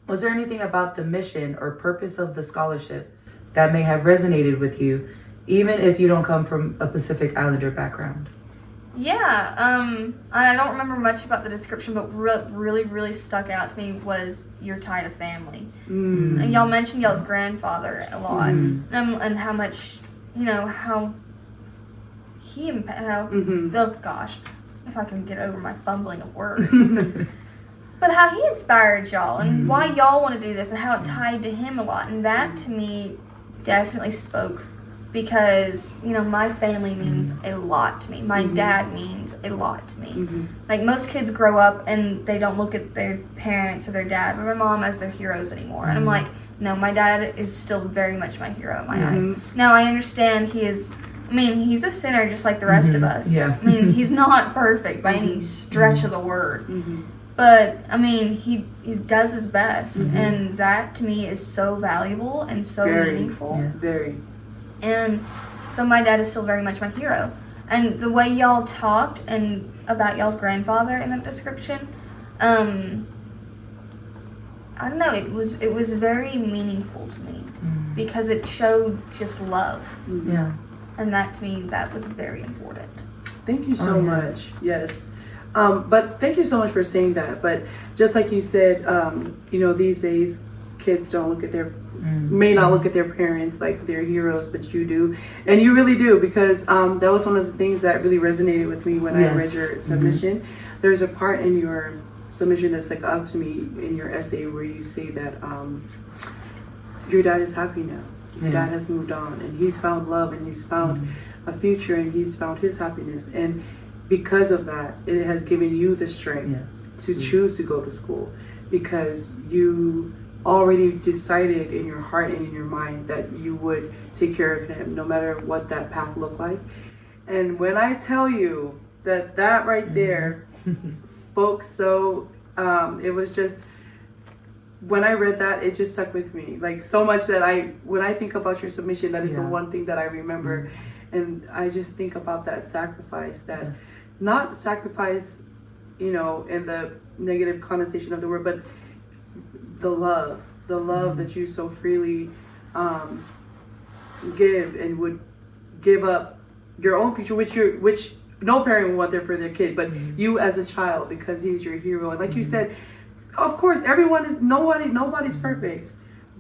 Was there anything about the mission or purpose of the scholarship that may have resonated with you, even if you don't come from a Pacific Islander background? Yeah, I don't remember much about the description, but really stuck out to me was your tie to family. And y'all mentioned y'all's grandfather a lot, and how much, how he oh gosh, if I can get over my fumbling of words. But how he inspired y'all and why y'all want to do this and how it tied to him a lot. And that to me definitely spoke, because, my family means a lot to me. My dad means a lot to me. Like, most kids grow up and they don't look at their parents or their dad or their mom as their heroes anymore. And I'm like, no, my dad is still very much my hero in my eyes. Now, I understand he's a sinner just like the rest of us. Yeah. He's not perfect by any stretch of the word. But, he does his best. And that, to me, is so valuable and so meaningful. Yeah, very. And so my dad is still very much my hero. And the way y'all talked and about y'all's grandfather in that description, I don't know, it was very meaningful to me. Because it showed just love. Yeah. And that, to me, that was very important. Thank you so much. Yes. But thank you so much for saying that. But just like you said, these days kids don't look at may not look at their parents like they're heroes, but you do. And you really do, because that was one of the things that really resonated with me when I read your submission. There's a part in your submission that stuck out to me in your essay where you say that your dad is happy now. Your dad has moved on, and he's found love, and he's found a future, and he's found his happiness. And because of that, it has given you the strength to choose to go to school, because you already decided in your heart and in your mind that you would take care of him no matter what that path looked like. And when I tell you that right there spoke so, it was just, when I read that, it just stuck with me, like, so much that when I think about your submission, that is the one thing that I remember. And I just think about that sacrifice, that not sacrifice, in the negative connotation of the word, but the love that you so freely give, and would give up your own future, which no parent would want there for their kid, but you as a child, because he's your hero. And like you said, of course, nobody's perfect,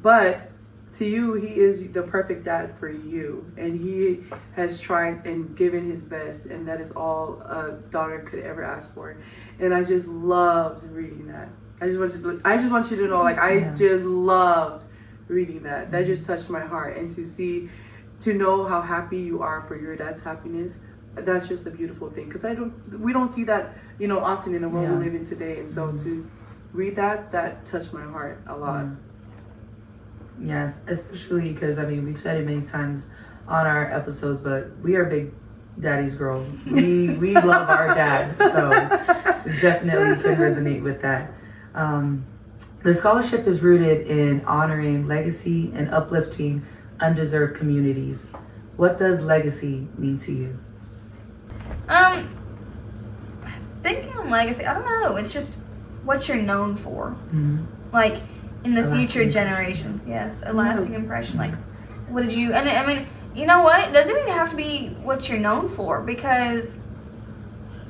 but to you, he is the perfect dad for you, and he has tried and given his best, and that is all a daughter could ever ask for. And I just loved reading that. I just want you to know, like, I just loved reading that. That just touched my heart, and to know how happy you are for your dad's happiness, that's just a beautiful thing. Because we don't see that, often in the world we live in today, and so to read that touched my heart a lot. Yes, especially because, we've said it many times on our episodes, but we are big daddy's girls. We love our dad, so we definitely can resonate with that. The scholarship is rooted in honoring legacy and uplifting undeserved communities. What does legacy mean to you? Thinking on legacy, I don't know. It's just what you're known for. Like, in the future generations, a lasting impression. Like, what did you, and you know what? It doesn't even have to be what you're known for, because,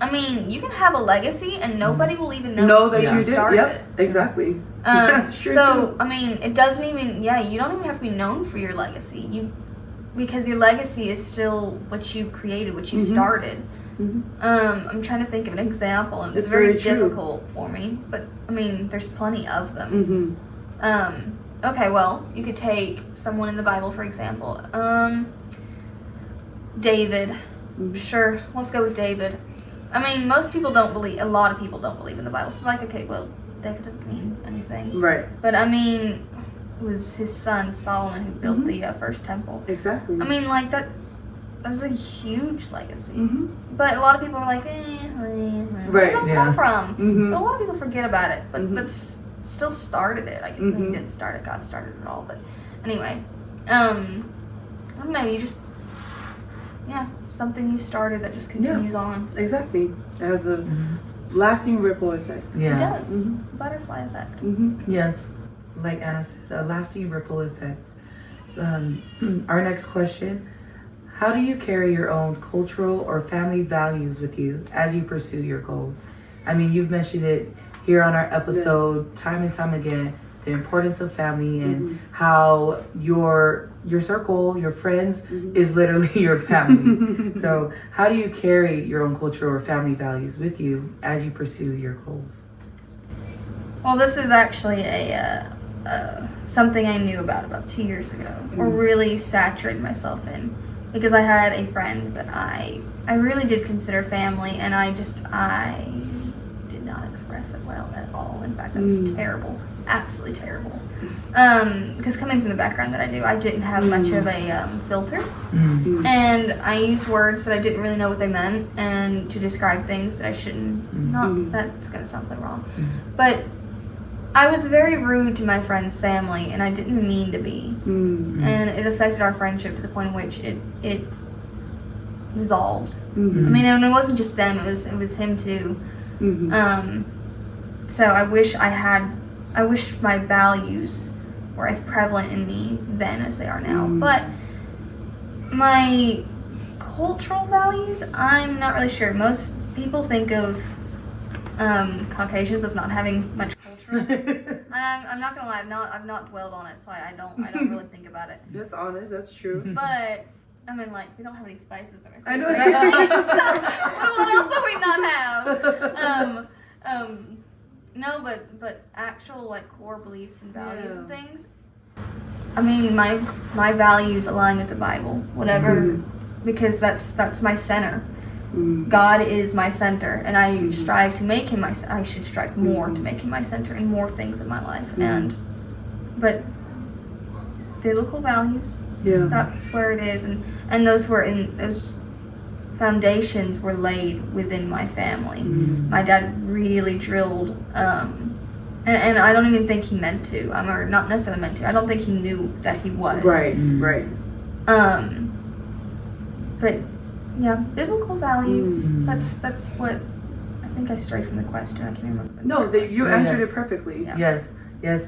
you can have a legacy and nobody will even know that you started it. Exactly. That's true. So, it doesn't even, you don't even have to be known for your legacy. Because your legacy is still what you created, what you started. I'm trying to think of an example, and it's very difficult for me, but there's plenty of them. Okay, well, you could take someone in the Bible, for example. David. Sure, let's go with David. Most people don't believe, a lot of people don't believe in the Bible. So, like, okay, well, David doesn't mean anything. Right. But, it was his son, Solomon, who built the first temple. Exactly. Like, that was a huge legacy. But a lot of people are like, where did it come from? So a lot of people forget about it, but still started it. He didn't start it, God started it all. But anyway, I don't know, you just, something you started that just continues on. Exactly. It has a lasting ripple effect. It does. Butterfly effect. Yes. Like Anna said, a lasting ripple effect. Our next question, How do you carry your own cultural or family values with you as you pursue your goals? I mean, you've mentioned it here on our episode time and time again, the importance of family and how your circle, your friends, is literally your family. So how do you carry your own cultural or family values with you as you pursue your goals? Well, this is actually something I knew about 2 years ago, or really saturated myself in, because I had a friend that I really did consider family, and I did not express it well at all. In fact, it was terrible, absolutely terrible. Because coming from the background that I do, I didn't have much of a filter, and I used words that I didn't really know what they meant, and to describe things that I shouldn't. Not that's gonna sound so wrong, but I was very rude to my friend's family, and I didn't mean to be. And it affected our friendship to the point in which it dissolved. I mean, and it wasn't just them; it was him too. So I wish my values were as prevalent in me then as they are now. But my cultural values, I'm not really sure. Most people think of Caucasians as not having much culture. I'm not gonna lie, I've not dwelled on it, so I don't really think about it. That's honest. That's true. But I mean, like, we don't have any spices or anything. I know. What else do we not have? No, but actual like core beliefs and values and things. I mean, my values align with the Bible, whatever, because that's my center. God is my center, and I strive to make him I should strive more to make him my center in more things in my life. But biblical values, that's where it is, and those foundations were laid within my family. My dad really drilled, and I don't even think he meant to, or not necessarily meant to. I don't think he knew that he was. Right. But yeah, biblical values. That's what I think. I strayed from the question. I can't remember. No, you answered it perfectly. Yeah. Yes.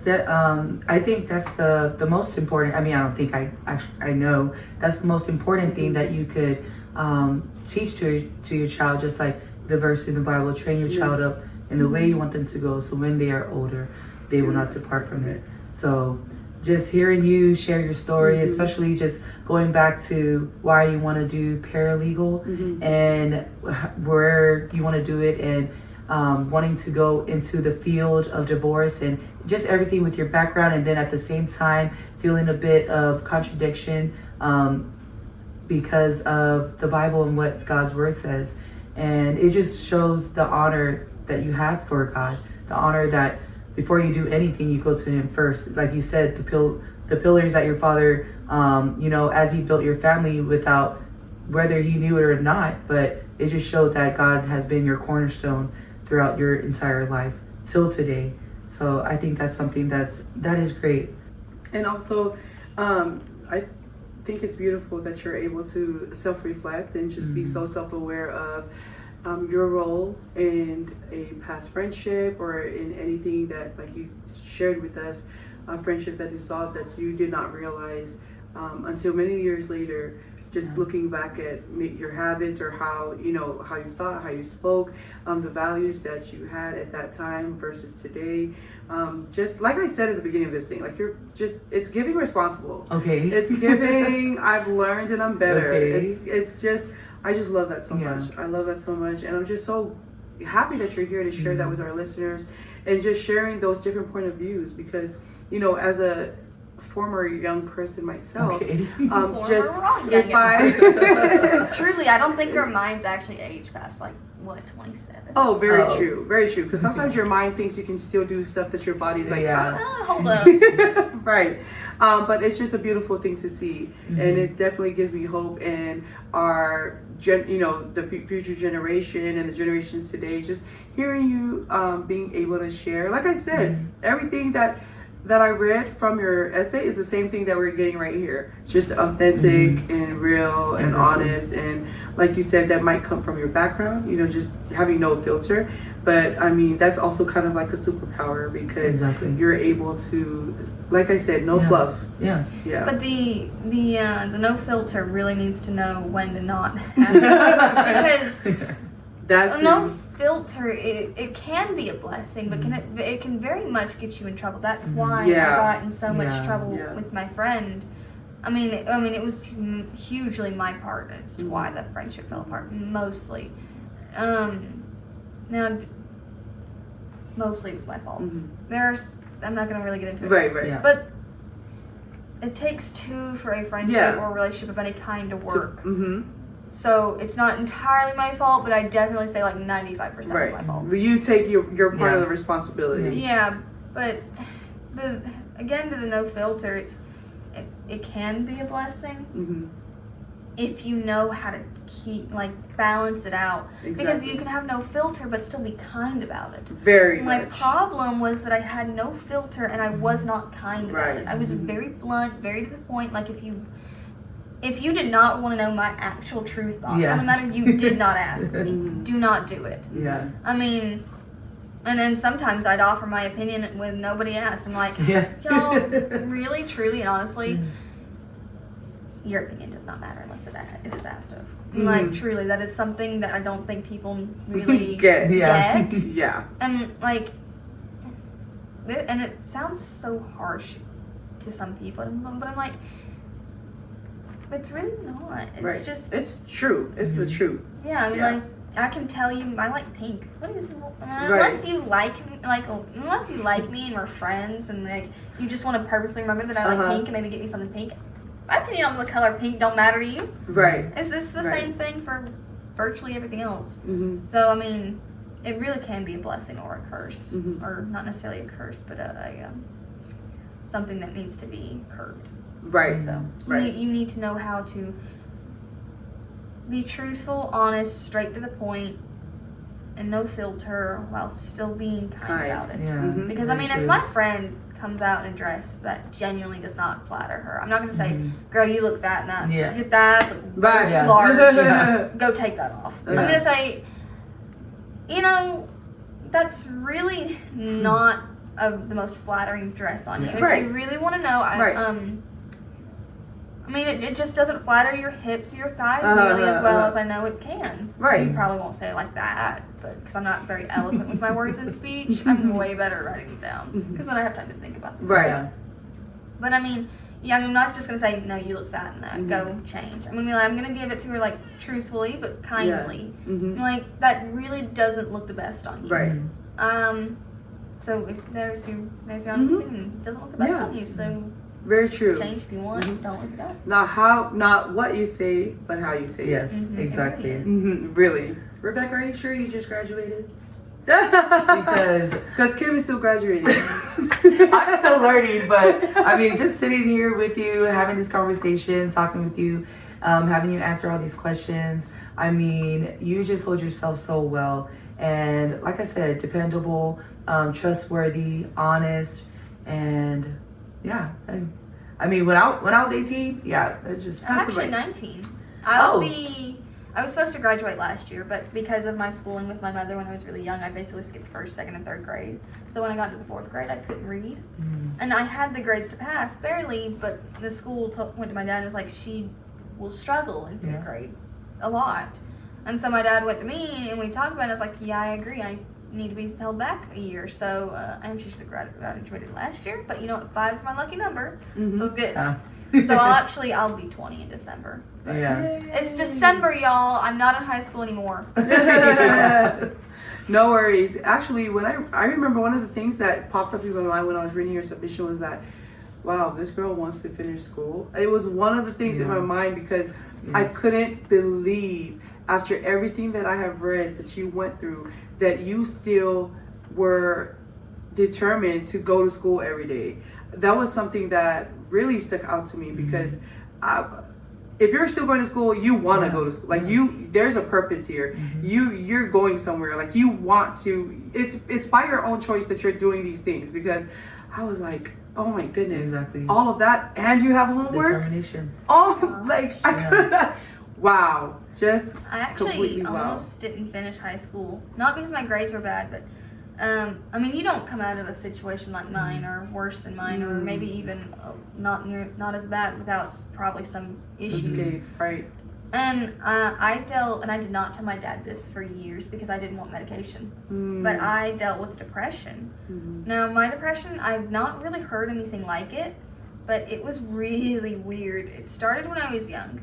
I think that's the most important. I mean, I don't think I know that's the most important thing that you could teach to your child. Just like the verse in the Bible, train your child up in the way you want them to go, so when they are older, they will not depart from it. So just hearing you share your story, especially just going back to why you want to do paralegal and where you want to do it, and wanting to go into the field of divorce, and just everything with your background, and then at the same time feeling a bit of contradiction because of the Bible and what God's word says. And it just shows the honor that you have for God, the honor that before you do anything, you go to him first. Like you said, the pillars that your father, as he built your family, without whether he knew it or not, but it just showed that God has been your cornerstone throughout your entire life till today. So I think that's something that is great. And also, I think it's beautiful that you're able to self-reflect and just be so self-aware of your role in a past friendship, or in anything that, like you shared with us, a friendship that dissolved that you did not realize until many years later, just looking back at your habits, or how you thought, how you spoke, the values that you had at that time versus today. Just like I said at the beginning of this thing, like it's giving responsible. Okay. It's giving I've learned and I'm better. Okay. It's just, I just love that so much. I love that so much. And I'm just so happy that you're here to share that with our listeners, and just sharing those different point of views, because, as a former young person myself, if I truly, I don't think our minds actually age past 27. Oh, very true, because sometimes your mind thinks you can still do stuff that your body's like, hold up. right. But it's just a beautiful thing to see, and it definitely gives me hope in our the future generation and the generations today. Just hearing you being able to share, like I said, everything that that I read from your essay is the same thing that we're getting right here. Just authentic and real and honest, and like you said, that might come from your background, you know, just having no filter. But I mean, that's also kind of like a superpower because you're able to, like I said, no fluff. Yeah. But the no filter really needs to know when to not have it. Because That's no filter, it can be a blessing, but it can very much get you in trouble. That's why I got in so much trouble with my friend. I mean, it was hugely my part as to why the friendship fell apart. Mostly, mostly it was my fault. I'm not gonna really get into it. right. Yeah. But it takes two for a friendship or relationship of any kind to work. So it's not entirely my fault, but I definitely say like 95% is my fault. You take your part of the responsibility. Yeah, but to the no filter, it can be a blessing if you know how to balance it out. Because you can have no filter but still be kind about it. Very My much. problem was that I had no filter and I was not kind about it. I was very blunt, very to the point. Like if you did not want to know my actual true thoughts on the matter, you did not ask me. Do not do it. Yeah. I mean, and then sometimes I'd offer my opinion when nobody asked. I'm like, y'all, really, truly, and honestly, your opinion does not matter unless it is asked of. Like, truly, that is something that I don't think people really get. Yeah. And like, and it sounds so harsh to some people, but I'm like, it's really not. It's just. It's true. It's the truth. Yeah, I mean, like, I can tell you, I like pink. What is unless you like me, unless you like me and we're friends, and like you just want to purposely remember that I like pink and maybe get me something pink. My opinion on the color pink don't matter to you. Right. It's just the same thing for virtually everything else. So I mean, it really can be a blessing or a curse, or not necessarily a curse, but a something that needs to be curbed. Right. So you need to know how to be truthful, honest, straight to the point, and no filter while still being kind about it. Yeah. Because I mean, if my friend comes out in a dress that genuinely does not flatter her, I'm not going to say, "Girl, you look fat in that. Your thighs look too large. Go take that off." I'm going to say, you know, that's really not the most flattering dress on you. If you really want to know, I mean, it just doesn't flatter your hips or your thighs nearly as well as I know it can. Right. You probably won't say it like that, but because I'm not very eloquent with my words in speech, I'm way better at writing them down because then I have time to think about them. Right. Yeah. But I mean, I'm not just going to say, no, you look fat in that. Go change. I'm going to be like, I'm going to give it to her, like, truthfully but kindly. I'm like, that really doesn't look the best on you. Right. So if there's your honest opinion, it doesn't look the best on you, so very true. change if you want, don't look it up. Not what you say, but how you say it. Yes, exactly. It really is. Really. Rebecca, are you sure you just graduated? Because Kim is still graduating. I'm still learning, but I mean, just sitting here with you, having this conversation, talking with you, having you answer all these questions. I mean, you just hold yourself so well, and like I said, dependable, trustworthy, honest, and yeah. I mean, when I was 18, it just. I'm actually 19. I was supposed to graduate last year, but because of my schooling with my mother when I was really young, I basically skipped first, second, and third grade. So when I got to the fourth grade, I couldn't read. And I had the grades to pass, barely, but the school went to my dad and was like, she will struggle in fifth grade a lot. And so my dad went to me and we talked about it. I was like, yeah, I agree. I need to be held back a year. So I actually should have graduated last year, but you know what? 5 is my lucky number. So it's good. So I'll be 20 in December. It's December, y'all. I'm not in high school anymore. No worries. Actually, when I remember one of the things that popped up in my mind when I was reading your submission was that, wow, this girl wants to finish school. It was one of the things in my mind because I couldn't believe, after everything that I have read that you went through, that you still were determined to go to school every day. That was something that really stuck out to me because if you're still going to school, you want to go to school. Like there's a purpose here. You're going somewhere. Like you want to. It's by your own choice that you're doing these things. Because I was like, Oh my goodness. Exactly. All of that, and you have homework. Determination. Oh, like I could not. Wow. Just I actually completely wow. almost didn't finish high school. Not because my grades were bad, but I mean, you don't come out of a situation like mine or worse than mine, or maybe even not as bad without probably some issues. Escape, right. And I did not tell my dad this for years because I didn't want medication. But I dealt with depression. Now, my depression, I've not really heard anything like it, but it was really weird. It started when I was young.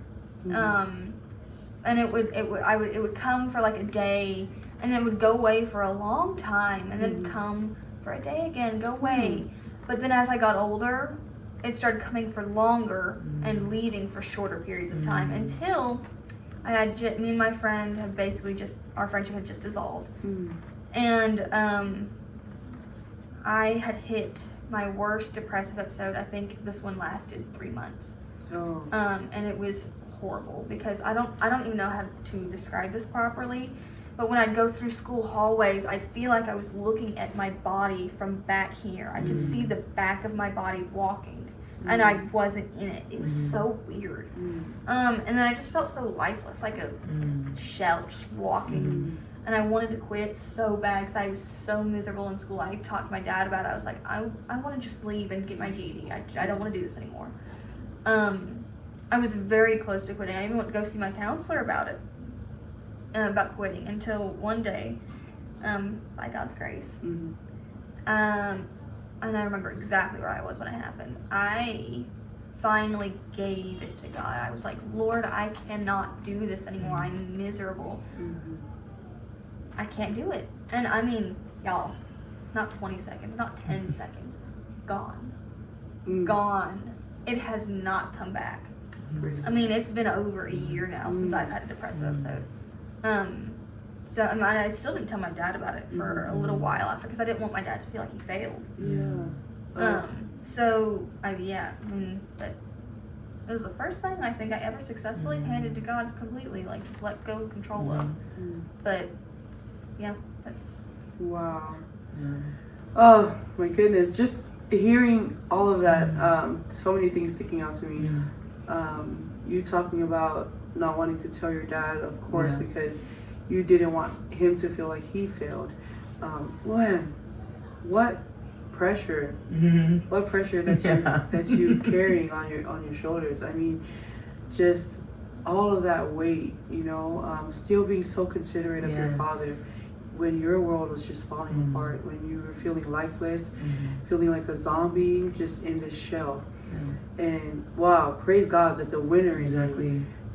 And it would come for like a day, and then it would go away for a long time, and then come for a day again, go away. But then as I got older, it started coming for longer and leaving for shorter periods of time until I had me and my friend have basically our friendship had just dissolved. And I had hit my worst depressive episode. I think this one lasted 3 months. And it was horrible because I don't even know how to describe this properly, but when I'd go through school hallways, I'd feel like I was looking at my body from back here. I could see the back of my body walking, and I wasn't in it. It was so weird. And then I just felt so lifeless, like a shell just walking. And I wanted to quit so bad because I was so miserable in school. I talked to my dad about it. I was like, I want to just leave and get my GED. I don't want to do this anymore. I was very close to quitting. I even went to go see my counselor about it, about quitting, until one day, by God's grace, and I remember exactly where I was when it happened. I finally gave it to God. I was like, Lord, I cannot do this anymore. I'm miserable. I can't do it. And I mean, y'all, not 20 seconds, not 10 seconds, gone. Gone. It has not come back. I mean, it's been over a year now since I've had a depressive episode. So I mean, I still didn't tell my dad about it for a little while after because I didn't want my dad to feel like he failed. But it was the first thing I think I ever successfully handed to God completely, like just let go of control of. But yeah, that's wow. Oh my goodness, just hearing all of that, so many things sticking out to me. You talking about not wanting to tell your dad, of course, because you didn't want him to feel like he failed. What pressure? What pressure that you carrying on your shoulders? I mean, just all of that weight, still being so considerate of your father when your world was just falling apart, when you were feeling lifeless, feeling like a zombie just in this shell. And wow, praise God that the winner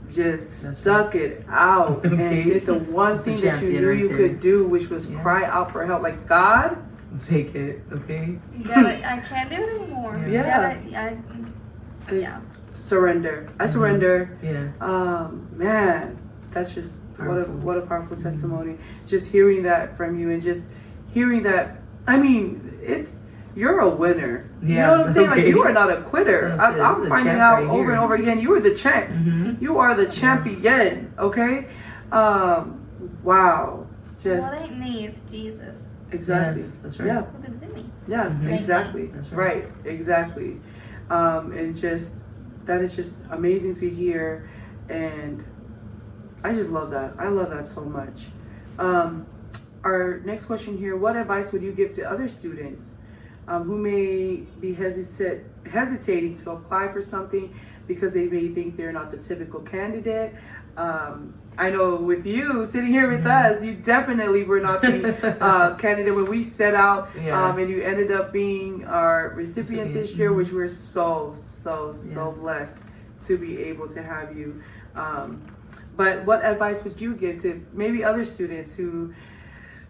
just stuck it out and did the one thing that you knew you could do, which was cry out for help. Like, God, take it, okay? I can't do it anymore. Surrender. I surrender. Yes. Man, that's just powerful. what a powerful testimony. Just hearing that from you and just hearing that. I mean, you're a winner. You know what I'm saying? Like, you are not a quitter. I'm finding out over and over again, you are the champ. You are the champion, okay? Wow. Just, well, it ain't me, it's Jesus. Exactly. Yes, that's right. Yeah. Who lives in me. Yeah, exactly. That's right. Exactly. And just, that is just amazing to hear. And I just love that. I love that so much. Our next question here, what advice would you give to other students who may be hesitating to apply for something because they may think they're not the typical candidate? I know with you sitting here with us, you definitely were not the candidate when we set out, and you ended up being our recipient this year, which we're so blessed to be able to have you. But what advice would you give to maybe other students who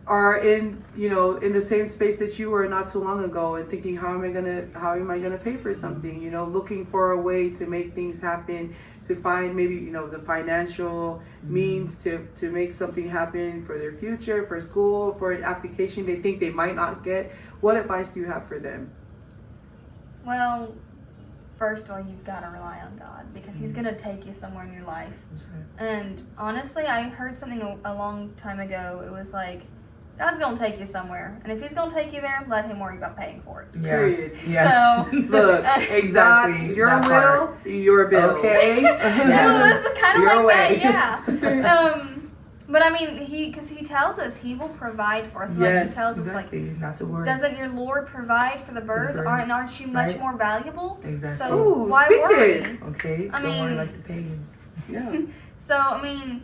are in the same space that you were not too long ago and thinking, how am I gonna pay for something? Looking for a way to make things happen, to find maybe the financial means to make something happen for their future, for school, for an application they think they might not get. What advice do you have for them? Well, first of all, you've got to rely on God because He's going to take you somewhere in your life. And honestly, I heard something a long time ago. It was like, God's gonna take you somewhere, and if He's gonna take you there, let Him worry about paying for it. Period. Yeah. So Look, Exactly. God, your that will, part. your bill. Okay. well, it's kind of Your like way. that, yeah. But I mean, because He tells us He will provide for us. Like Yes, He tells us, Exactly. Not to worry. doesn't your Lord provide for the birds? Aren't you much right? more valuable? Exactly. So Ooh, why speak worry? it. Okay. I Don't worry mean- like the pagans. Yeah. So I mean,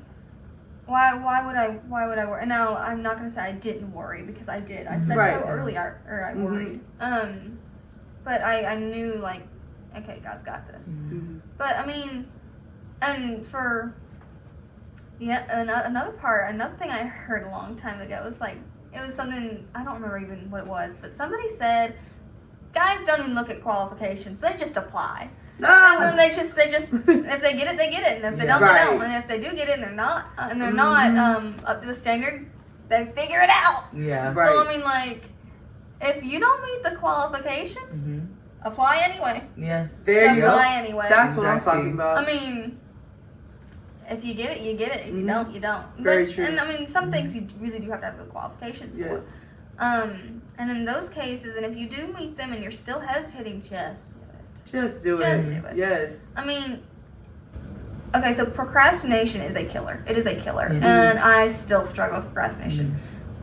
why would I worry? And now I'm not gonna say I didn't worry, because I did. I said Right. so earlier, or I worried. But I knew, like, okay, God's got this. Mhm. But I mean, and for another thing I heard a long time ago was like, it was something, I don't remember even what it was, but somebody said guys don't even look at qualifications, they just apply. And then they just if they get it, they get it, and if they don't, they Right. don't. And if they do get it and they're not up to the standard, they figure it out. Yeah. Right. So I mean, like, if you don't meet the qualifications, Mhm. apply anyway. Yes. There you go. Apply anyway. That's what I'm Exactly. talking about. I mean, if you get it, you get it. If you don't, you don't. Very But, true. And I mean, some things you really do have to have the qualifications Yes. for. And in those cases, and if you do meet them and you're still hesitating, just do it. Just do Just it. do it. Yes. I mean, okay, so procrastination is a killer. It is a killer. It is. And I still struggle with procrastination.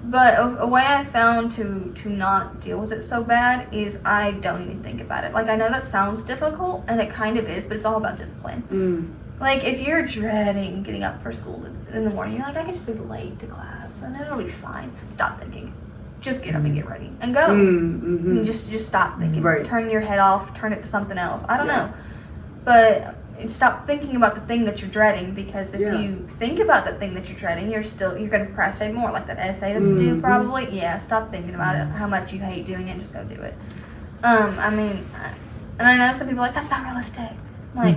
But a way I found to not deal with it so bad is I don't even think about it. Like, I know that sounds difficult, and it kind of is, but it's all about discipline. Like, if you're dreading getting up for school in the morning, you're like, I can just be late to class, and it'll be fine. Stop thinking. Just get up and get ready and go. And just stop thinking. Right. Turn your head off. Turn it to something else. I don't Yeah. know, but stop thinking about the thing that you're dreading, because if Yeah. you think about the thing that you're dreading, you're going to procrastinate more. Like that essay that's due, probably. Yeah. Stop thinking about it. How much you hate doing it. Just go do it. I mean, and I know some people are like, that's not realistic. I'm like,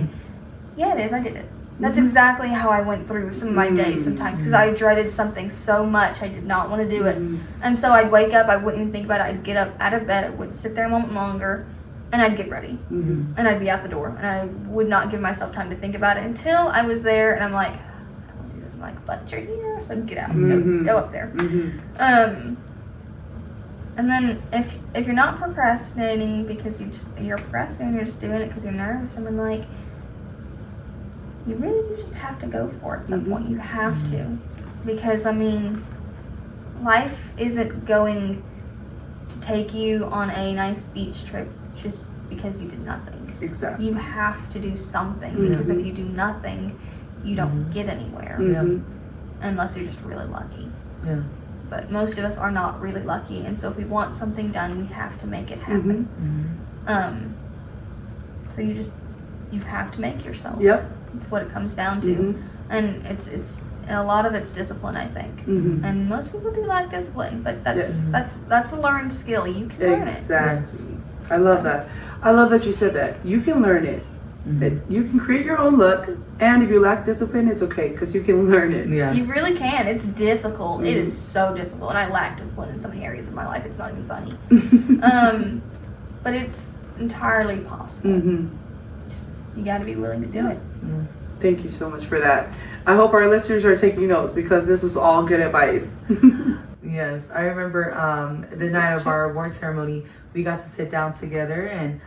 yeah, it is. I did it. That's exactly how I went through some of my days sometimes, because I dreaded something so much. I did not want to do it. And so I'd wake up, I wouldn't even think about it. I'd get up out of bed, I wouldn't sit there a moment longer, and I'd get ready. And I'd be out the door. And I would not give myself time to think about it until I was there, and I'm like, I don't want to do this. I'm like, but you're here, so get out. Go up there. And then if you're not procrastinating because you're procrastinating, you're just doing it because you're nervous, and I'm like, you really do just have to go for it at some point. You have to. Because, I mean, life isn't going to take you on a nice beach trip just because you did nothing. Exactly. You have to do something, because if you do nothing, you don't get anywhere. Unless you're just really lucky. Yeah. But most of us are not really lucky, and so if we want something done, we have to make it happen. So you have to make yourself. Yep. It's what it comes down to. And it's a lot of it's discipline, I think. And most people do lack discipline, but that's a learned skill. You can learn it. Exactly. I love that. I love that you said that. You can learn it. You can create your own look, and if you lack discipline, it's okay, because you can learn it. Yeah. You really can. It's difficult. It is so difficult, and I lack discipline in so many areas of my life. It's not even funny. But it's entirely possible. Just you got to be willing to do it. Thank you so much for that. I hope our listeners are taking notes, because this was all good advice. Yes, I remember the night of our award ceremony, we got to sit down together and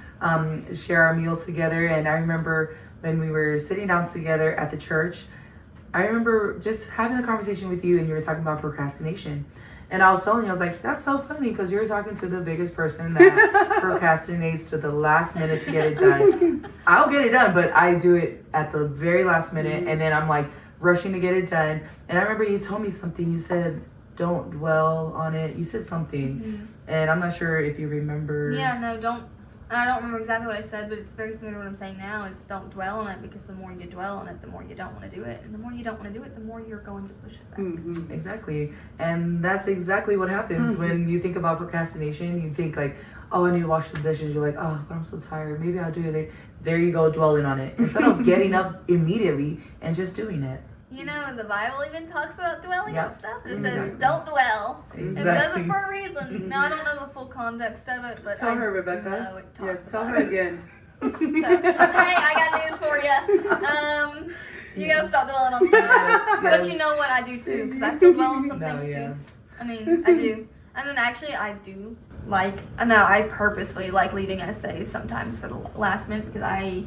share our meal together. And I remember when we were sitting down together at the church, I remember just having a conversation with you, and you were talking about procrastination. And I was telling you, I was like, that's so funny, because you're talking to the biggest person that procrastinates to the last minute to get it done. I'll get it done, but I do it at the very last minute, and then I'm like rushing to get it done. And I remember you told me something. You said, don't dwell on it. You said something, and I'm not sure if you remember. Yeah, no, don't. I don't remember exactly what I said, but it's very similar to what I'm saying now. Is don't dwell on it, because the more you dwell on it, the more you don't want to do it, and the more you don't want to do it, the more you're going to push it back. Exactly. And that's exactly what happens when you think about procrastination. You think like, oh, I need to wash the dishes. You're like, oh, but I'm so tired. Maybe I'll do it. There you go, dwelling on it, instead of getting up immediately and just doing it. You know, the Bible even talks about dwelling on stuff. It Exactly. says, don't dwell. Exactly. It does it for a reason. Now, I don't know the full context of it, but Tell her, Rebecca. know it Yeah, talks tell about her it. again. So, hey, I got news for you. You gotta stop dwelling on stuff. But you know what? I do too, because I still dwell on some things too. I mean, I do. And then actually I do I purposely like leaving essays sometimes for the last minute because I,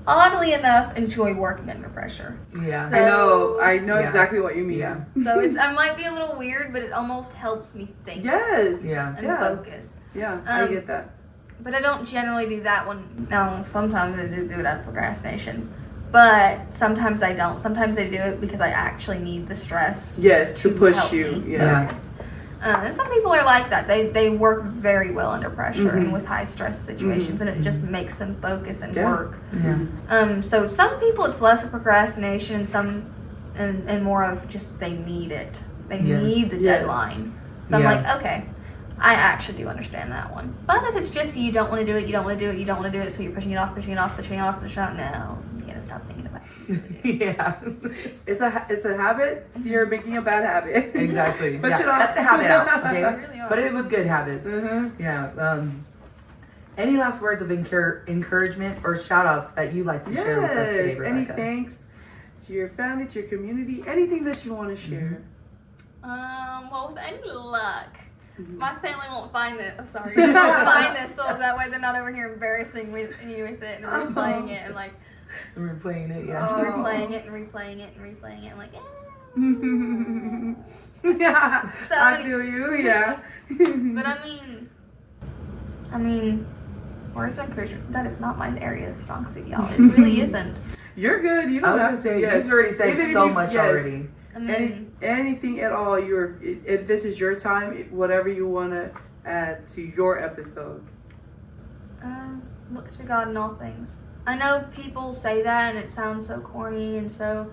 oddly enough, enjoy working under pressure. Yeah. I know exactly what you mean. Yeah. So I might be a little weird, but it almost helps me think. Yes. Yeah. And focus. Yeah, I get that. But I don't generally do that one. No, sometimes I do it out of procrastination. But sometimes I don't. Sometimes I do it because I actually need the stress. Yes, to push help you. me Yeah. focus. And some people are like that. They work very well under pressure and with high stress situations, and it just makes them focus and work. Yeah. So some people it's less of procrastination, and some and more of just they need it. They need the deadline. So I'm like, okay, I actually do understand that one. But if it's just you don't want to do it, you don't want to do it, you don't want to do it, so you're pushing it off, no, you gotta stop thinking about it. Yeah. It's a habit. You're making a bad habit. Exactly. Push yeah. it off. Cut the habit out. Okay. You really are. Put it with good habits. Yeah. Any last words of encouragement or shout outs that you'd like to share with us today, Rebecca? Any thanks to your family, to your community, anything that you want to share? Well, with any luck, my family won't find this. I'm sorry, they won't find this, so that way they're not over here embarrassing me with it and replaying it and like replaying it, replaying it and replaying it and replaying it. I'm like, Yeah, So, I feel you. Yeah. But I mean, words of encouragement. That is not my area of strong suit, y'all. It really isn't. You're good. You I don't was have gonna to. say, Yes. you've already said Even if so you- much yes. already. I mean, Anything at all. This is your time. Whatever you want to add to your episode. look to God in all things. I know people say that and it sounds so corny and so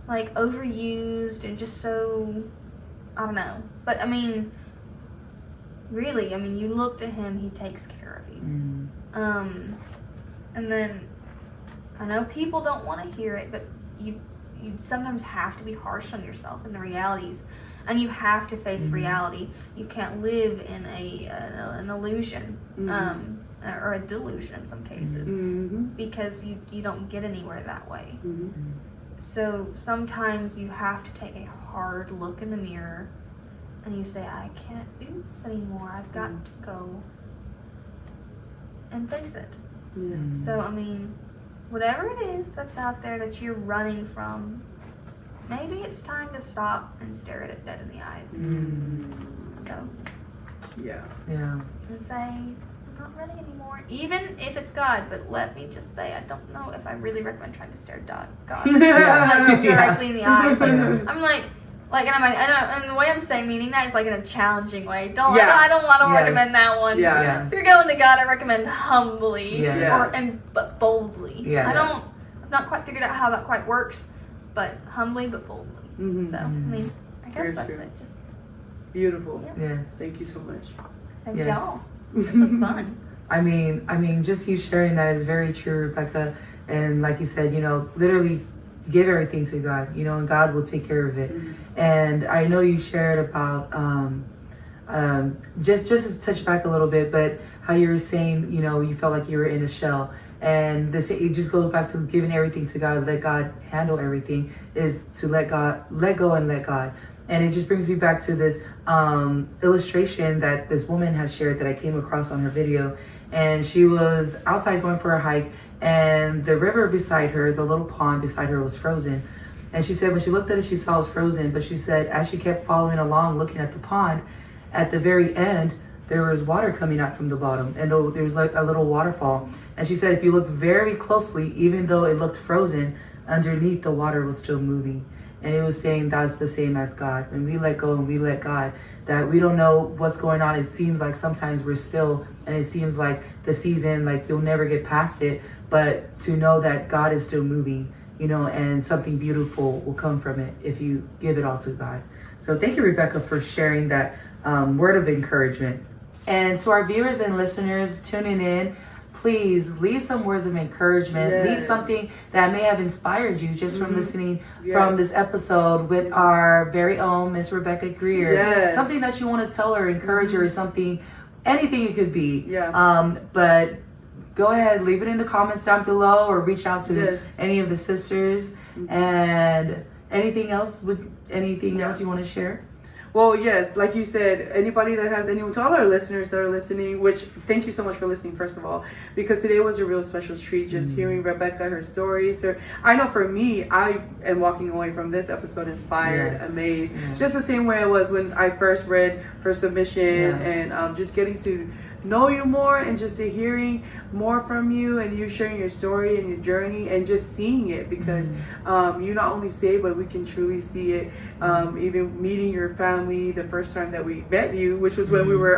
like overused and just so, I don't know. But I mean, really, you look to Him, He takes care of you. And then I know people don't want to hear it, but you sometimes have to be harsh on yourself and the realities, and you have to face reality. You can't live in an illusion, or a delusion in some cases, because you don't get anywhere that way. So sometimes you have to take a hard look in the mirror and you say, I can't do this anymore. I've got to go and face it. So whatever it is that's out there that you're running from, maybe it's time to stop and stare at it dead in the eyes. So, and say, I'm not running anymore, even if it's God. But let me just say, I don't know if I really recommend trying to stare God directly in the eyes. I'm like, and the way I'm saying meaning that is like in a challenging way. I don't recommend that one. If you're going to God, I recommend humbly but boldly. I've not quite figured out how that quite works, but humbly but boldly. So I guess that's it. Just beautiful. Yes. Thank you so much. Thank y'all. This was fun. I mean, just you sharing that is very true, Rebecca. And like you said, literally give everything to God, and God will take care of it. And I know you shared about, just to touch back a little bit, but how you were saying, you felt like you were in a shell. And it just goes back to giving everything to God, let God handle everything, is to let go and let God. And it just brings me back to this illustration that this woman has shared that I came across on her video. And she was outside going for a hike, and the river beside her, the little pond beside her, was frozen. And she said when she looked at it, she saw it was frozen. But she said as she kept following along, looking at the pond, at the very end, there was water coming out from the bottom. And there was like a little waterfall. And she said if you looked very closely, even though it looked frozen, underneath the water was still moving. And it was saying that's the same as God. When we let go and we let God, that we don't know what's going on. It seems like sometimes we're still, and it seems like the season, like you'll never get past it. But to know that God is still moving, and something beautiful will come from it if you give it all to God. So thank you, Rebecca, for sharing that word of encouragement. And to our viewers and listeners tuning in, please leave some words of encouragement. Leave something that may have inspired you just from listening from this episode with our very own Miss Rebecca Greer. Something that you want to tell her, encourage her, something, anything it could be. But go ahead, leave it in the comments down below, or reach out to any of the sisters. And anything else you want to share? Well, yes, like you said, anybody that has anyone, to all our listeners that are listening, which thank you so much for listening, first of all, because today was a real special treat just hearing Rebecca, her stories. I know for me, I am walking away from this episode inspired, amazed, just the same way I was when I first read her submission, and just getting to know you more, and just to hearing more from you, and you sharing your story and your journey, and just seeing it, because you not only say, but we can truly see it. Even meeting your family the first time that we met you, which was when we were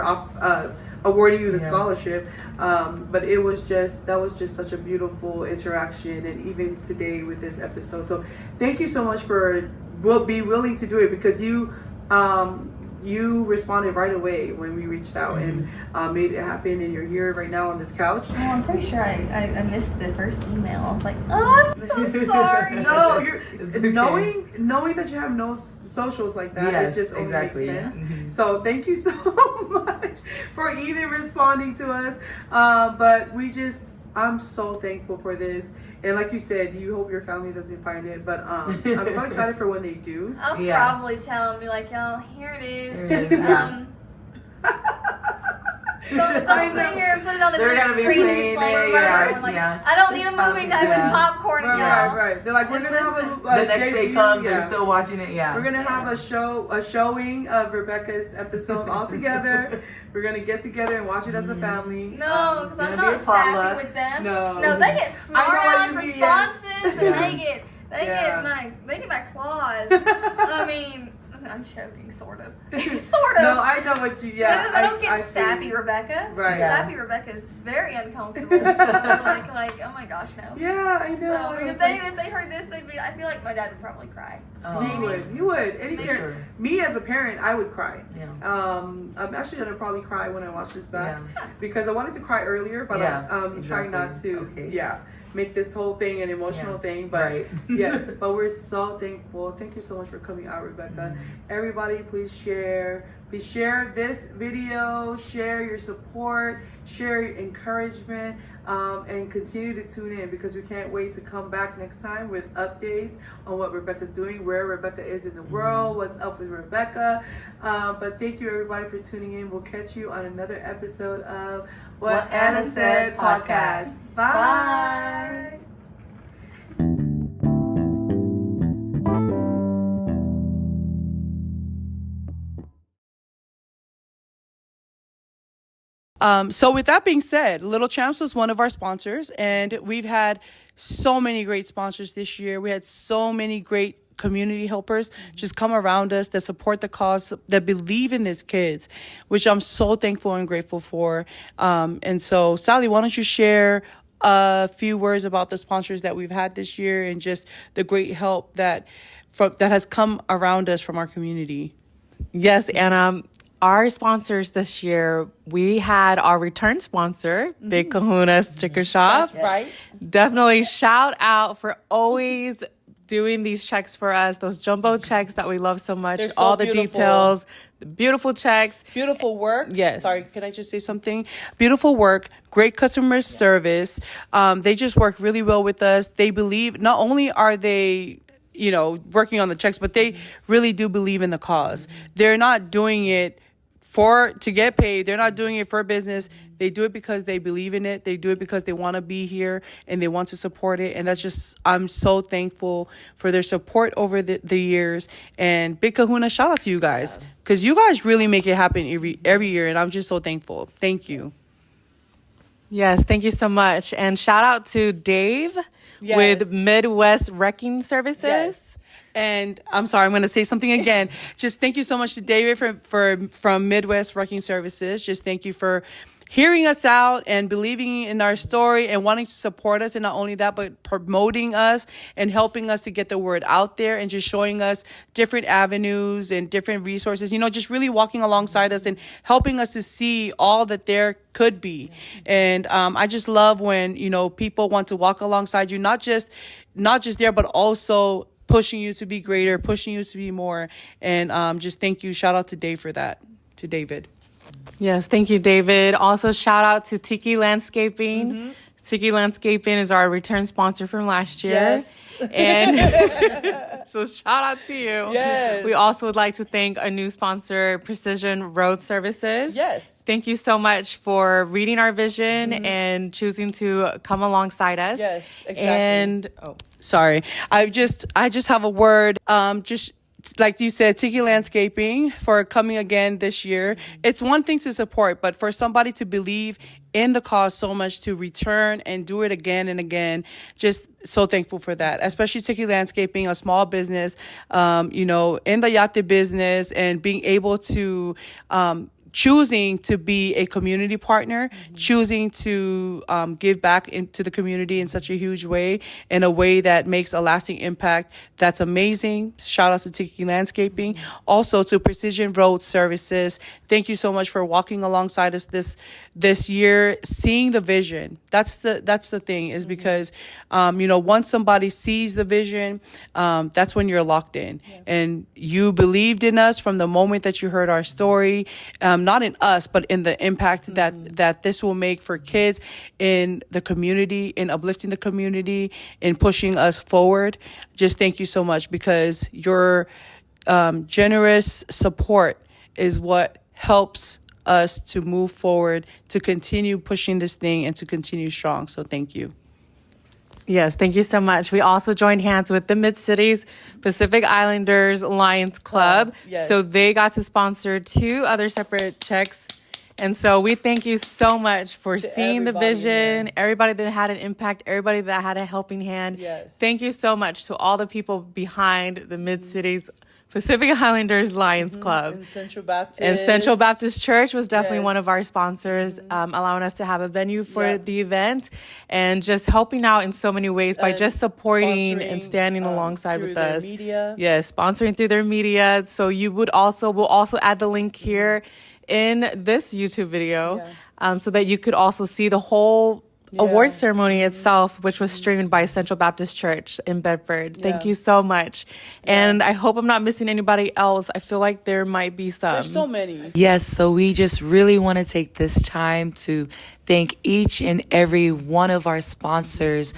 awarding you the scholarship, but that was just such a beautiful interaction, and even today with this episode. So thank you so much for be willing to do it, because you responded right away when we reached out, and made it happen, and you're here right now on this couch. Oh, I'm pretty sure I missed the first email. I was like, oh, I'm so sorry. No, you're knowing that you have no socials like that, it just only makes sense. So thank you so much for even responding to us. But I'm so thankful for this. And like you said, you hope your family doesn't find it, but I'm so excited for when they do. I'll probably tell them, be like, y'all, here it is. Don't sit here and put it on the big screen and play I'm like, I don't need a movie night with popcorn, y'all. Right. They're like, we're gonna have a the next day comes, they're still watching it. We're gonna have a showing of Rebecca's episode all together. We're gonna get together and watch it as a family. No, because I'm not sappy with them. No, they get smart ass responses, and they get my claws. I mean, I'm joking, sort of. No, I know what you. Yeah, I don't get sappy, Rebecca. Right. Sappy Rebecca is very uncomfortable. like, oh my gosh, no. Yeah, I know. So if they heard this, I feel like my dad would probably cry. You would. Any parent, me as a parent, I would cry. I'm actually gonna probably cry when I watch this back, because I wanted to cry earlier, but I'm trying not to. Okay. Make this whole thing an emotional thing, but yes, but we're so thankful. Thank you so much for coming out, Rebecca. Everybody, please share this video, share your support, share your encouragement, and continue to tune in, because we can't wait to come back next time with updates on what Rebecca's doing, where Rebecca is in the world, what's up with Rebecca. But thank you everybody for tuning in. We'll catch you on another episode of What Anna Said podcast. Bye. So with that being said, Litl Champs was one of our sponsors, and we've had so many great sponsors this year. We had so many great community helpers just come around us that support the cause, that believe in these kids, which I'm so thankful and grateful for. And so, Sally, why don't you share a few words about the sponsors that we've had this year, and just the great help that has come around us from our community. Yes, Anna. Our sponsors this year, we had our return sponsor, Big Kahuna Sticker Shop. That's right. Definitely shout out for always doing these checks for us, those jumbo checks that we love so much. They're so all the beautiful. details, the beautiful checks. Beautiful work. Yes. Sorry, can I just say something? Beautiful work, great customer service. They just work really well with us. They believe, not only are they working on the checks, but they really do believe in the cause. They're not doing it to get paid. They're not doing it for business. They do it because they believe in it. They do it because they want to be here and they want to support it. And I'm so thankful for their support over the years. And Big Kahuna, shout out to you guys, because you guys really make it happen every year. And I'm just so thankful. Thank you. Yes, thank you so much. And shout out to Dave with Midwest Wrecking Services. Yes. And I'm sorry, I'm going to say something again. Just thank you so much to David from Midwest Wrecking Services. Just thank you for hearing us out and believing in our story and wanting to support us. And not only that, but promoting us and helping us to get the word out there, and just showing us different avenues and different resources, just really walking alongside us and helping us to see all that there could be. And I just love when, people want to walk alongside you, not just there, but also pushing you to be greater, pushing you to be more. And just thank you. Shout out to Dave for that, to David. Yes, thank you, David. Also, shout out to Tiki Landscaping. Tiki Landscaping is our return sponsor from last year. Yes. And so shout out to you. Yes. We also would like to thank a new sponsor, Precision Road Services. Yes. Thank you so much for reading our vision and choosing to come alongside us. Yes, exactly. And Sorry. I just have a word. Just like you said, Tiki Landscaping for coming again this year. It's one thing to support, but for somebody to believe in the cause so much to return and do it again and again, just so thankful for that. Especially Tiki Landscaping, a small business, in the yate business, and being able to, choosing to be a community partner, choosing to give back into the community in such a huge way, in a way that makes a lasting impact. That's amazing. Shout out to Tiki Landscaping. Also to Precision Road Services. Thank you so much for walking alongside us this year, seeing the vision. That's the thing, is because once somebody sees the vision, that's when you're locked in. And you believed in us from the moment that you heard our story. Not in us, but in the impact that this will make for kids in the community, in uplifting the community, in pushing us forward. Just thank you so much, because your generous support is what helps us to move forward, to continue pushing this thing and to continue strong. So thank you. yes, thank you so much. We also joined hands with the Mid-Cities Pacific Islanders Lions Club. Yes. So they got to sponsor 2 other separate checks. And so we thank you so much for seeing the everybody, vision, everybody that had an impact, everybody that had a helping hand. Yes. Thank you so much to all the people behind the Mid-Cities Pacific Islanders Lions Club. And Central Baptist. And Central Baptist Church was definitely Yes. one of our sponsors, allowing us to have a venue for the event, and just helping out in so many ways by just supporting and standing alongside with us. Media. Yes, sponsoring through their media. So we'll also add the link here in this YouTube video, so that you could also see the whole award ceremony itself, which was streamed by Central Baptist Church in Bedford. Thank you so much. And I hope I'm not missing anybody else. I feel like there might be some. There's so many. Yes, so we just really want to take this time to thank each and every one of our sponsors,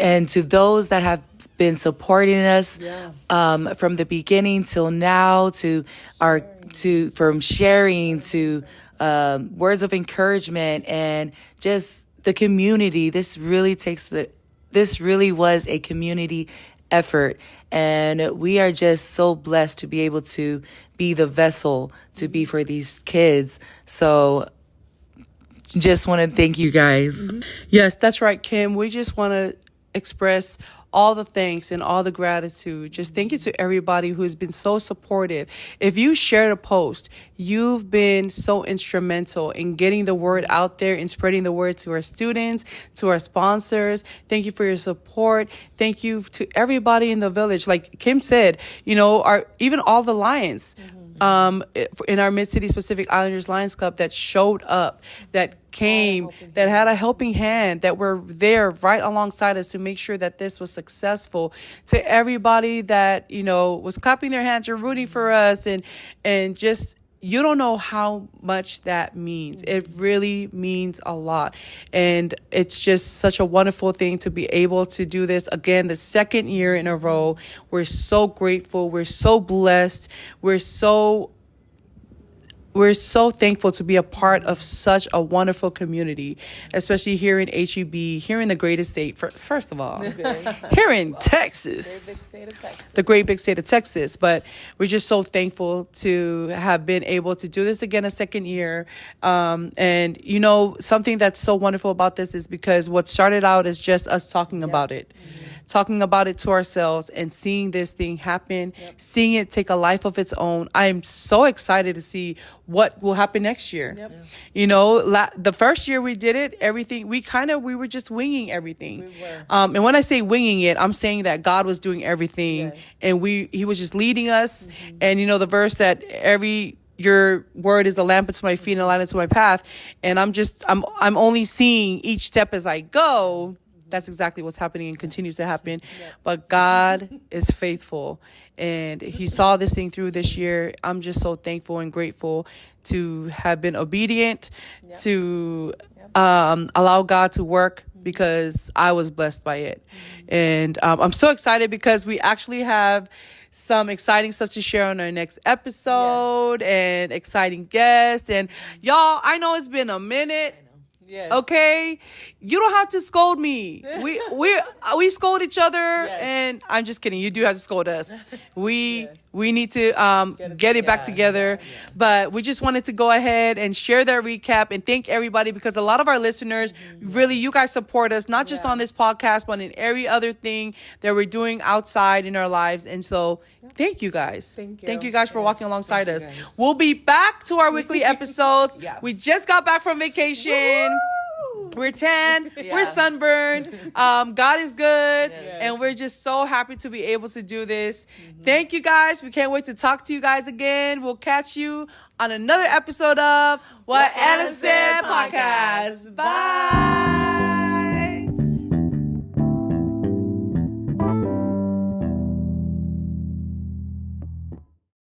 and to those that have been supporting us from the beginning till now, from sharing to words of encouragement, and just the community. This really was a community effort, and we are just so blessed to be able to be the vessel to be for these kids. So just want to thank you guys. Yes, that's right, Kim. We just want to express all the thanks and all the gratitude. Just thank you to everybody who has been so supportive. If you shared a post, you've been so instrumental in getting the word out there and spreading the word to our students, to our sponsors. Thank you for your support. Thank you to everybody in the village. Like Kim said, even all the Lions, in our Mid-Cities Pacific Islanders Lions Club that showed up, that came, that had a helping hand, that were there right alongside us to make sure that this was successful. To everybody that, was clapping their hands or rooting for us, and just, you don't know how much that means. It really means a lot. And it's just such a wonderful thing to be able to do this again, the second year in a row. We're so grateful. We're so blessed. We're so thankful to be a part of such a wonderful community, especially here in HEB, here in the greatest state, first of all, here in Texas, the great big state of Texas. But we're just so thankful to have been able to do this again a second year. And, something that's so wonderful about this is because what started out as just us talking about it. Talking about it to ourselves and seeing this thing happen, seeing it take a life of its own. I'm so excited to see what will happen next year. The first year we did it, everything, we were just winging everything. And when I say winging it, I'm saying that God was doing everything, and he was just leading us. And the verse that your word is the lamp unto my feet and a light unto my path. And I'm only seeing each step as I go. That's exactly what's happening and continues to happen. But God is faithful, and he saw this thing through this year. I'm just so thankful and grateful to have been obedient, to allow God to work because I was blessed by it. And I'm so excited because we actually have some exciting stuff to share on our next episode and exciting guests. And y'all, I know it's been a minute. Yes. Okay, you don't have to scold me. We scold each other, and I'm just kidding. You do have to scold us. We need to get it back together. But we just wanted to go ahead and share that recap and thank everybody, because a lot of our listeners, really, you guys support us not just on this podcast, but in every other thing that we're doing outside in our lives. And so, thank you guys. Thank you guys for walking alongside us. We'll be back to our weekly episodes. We just got back from vacation. We're tan, we're sunburned, God is good, and we're just so happy to be able to do this. Thank you guys. We can't wait to talk to you guys again. We'll catch you on another episode of What Anna Said Podcast. Bye.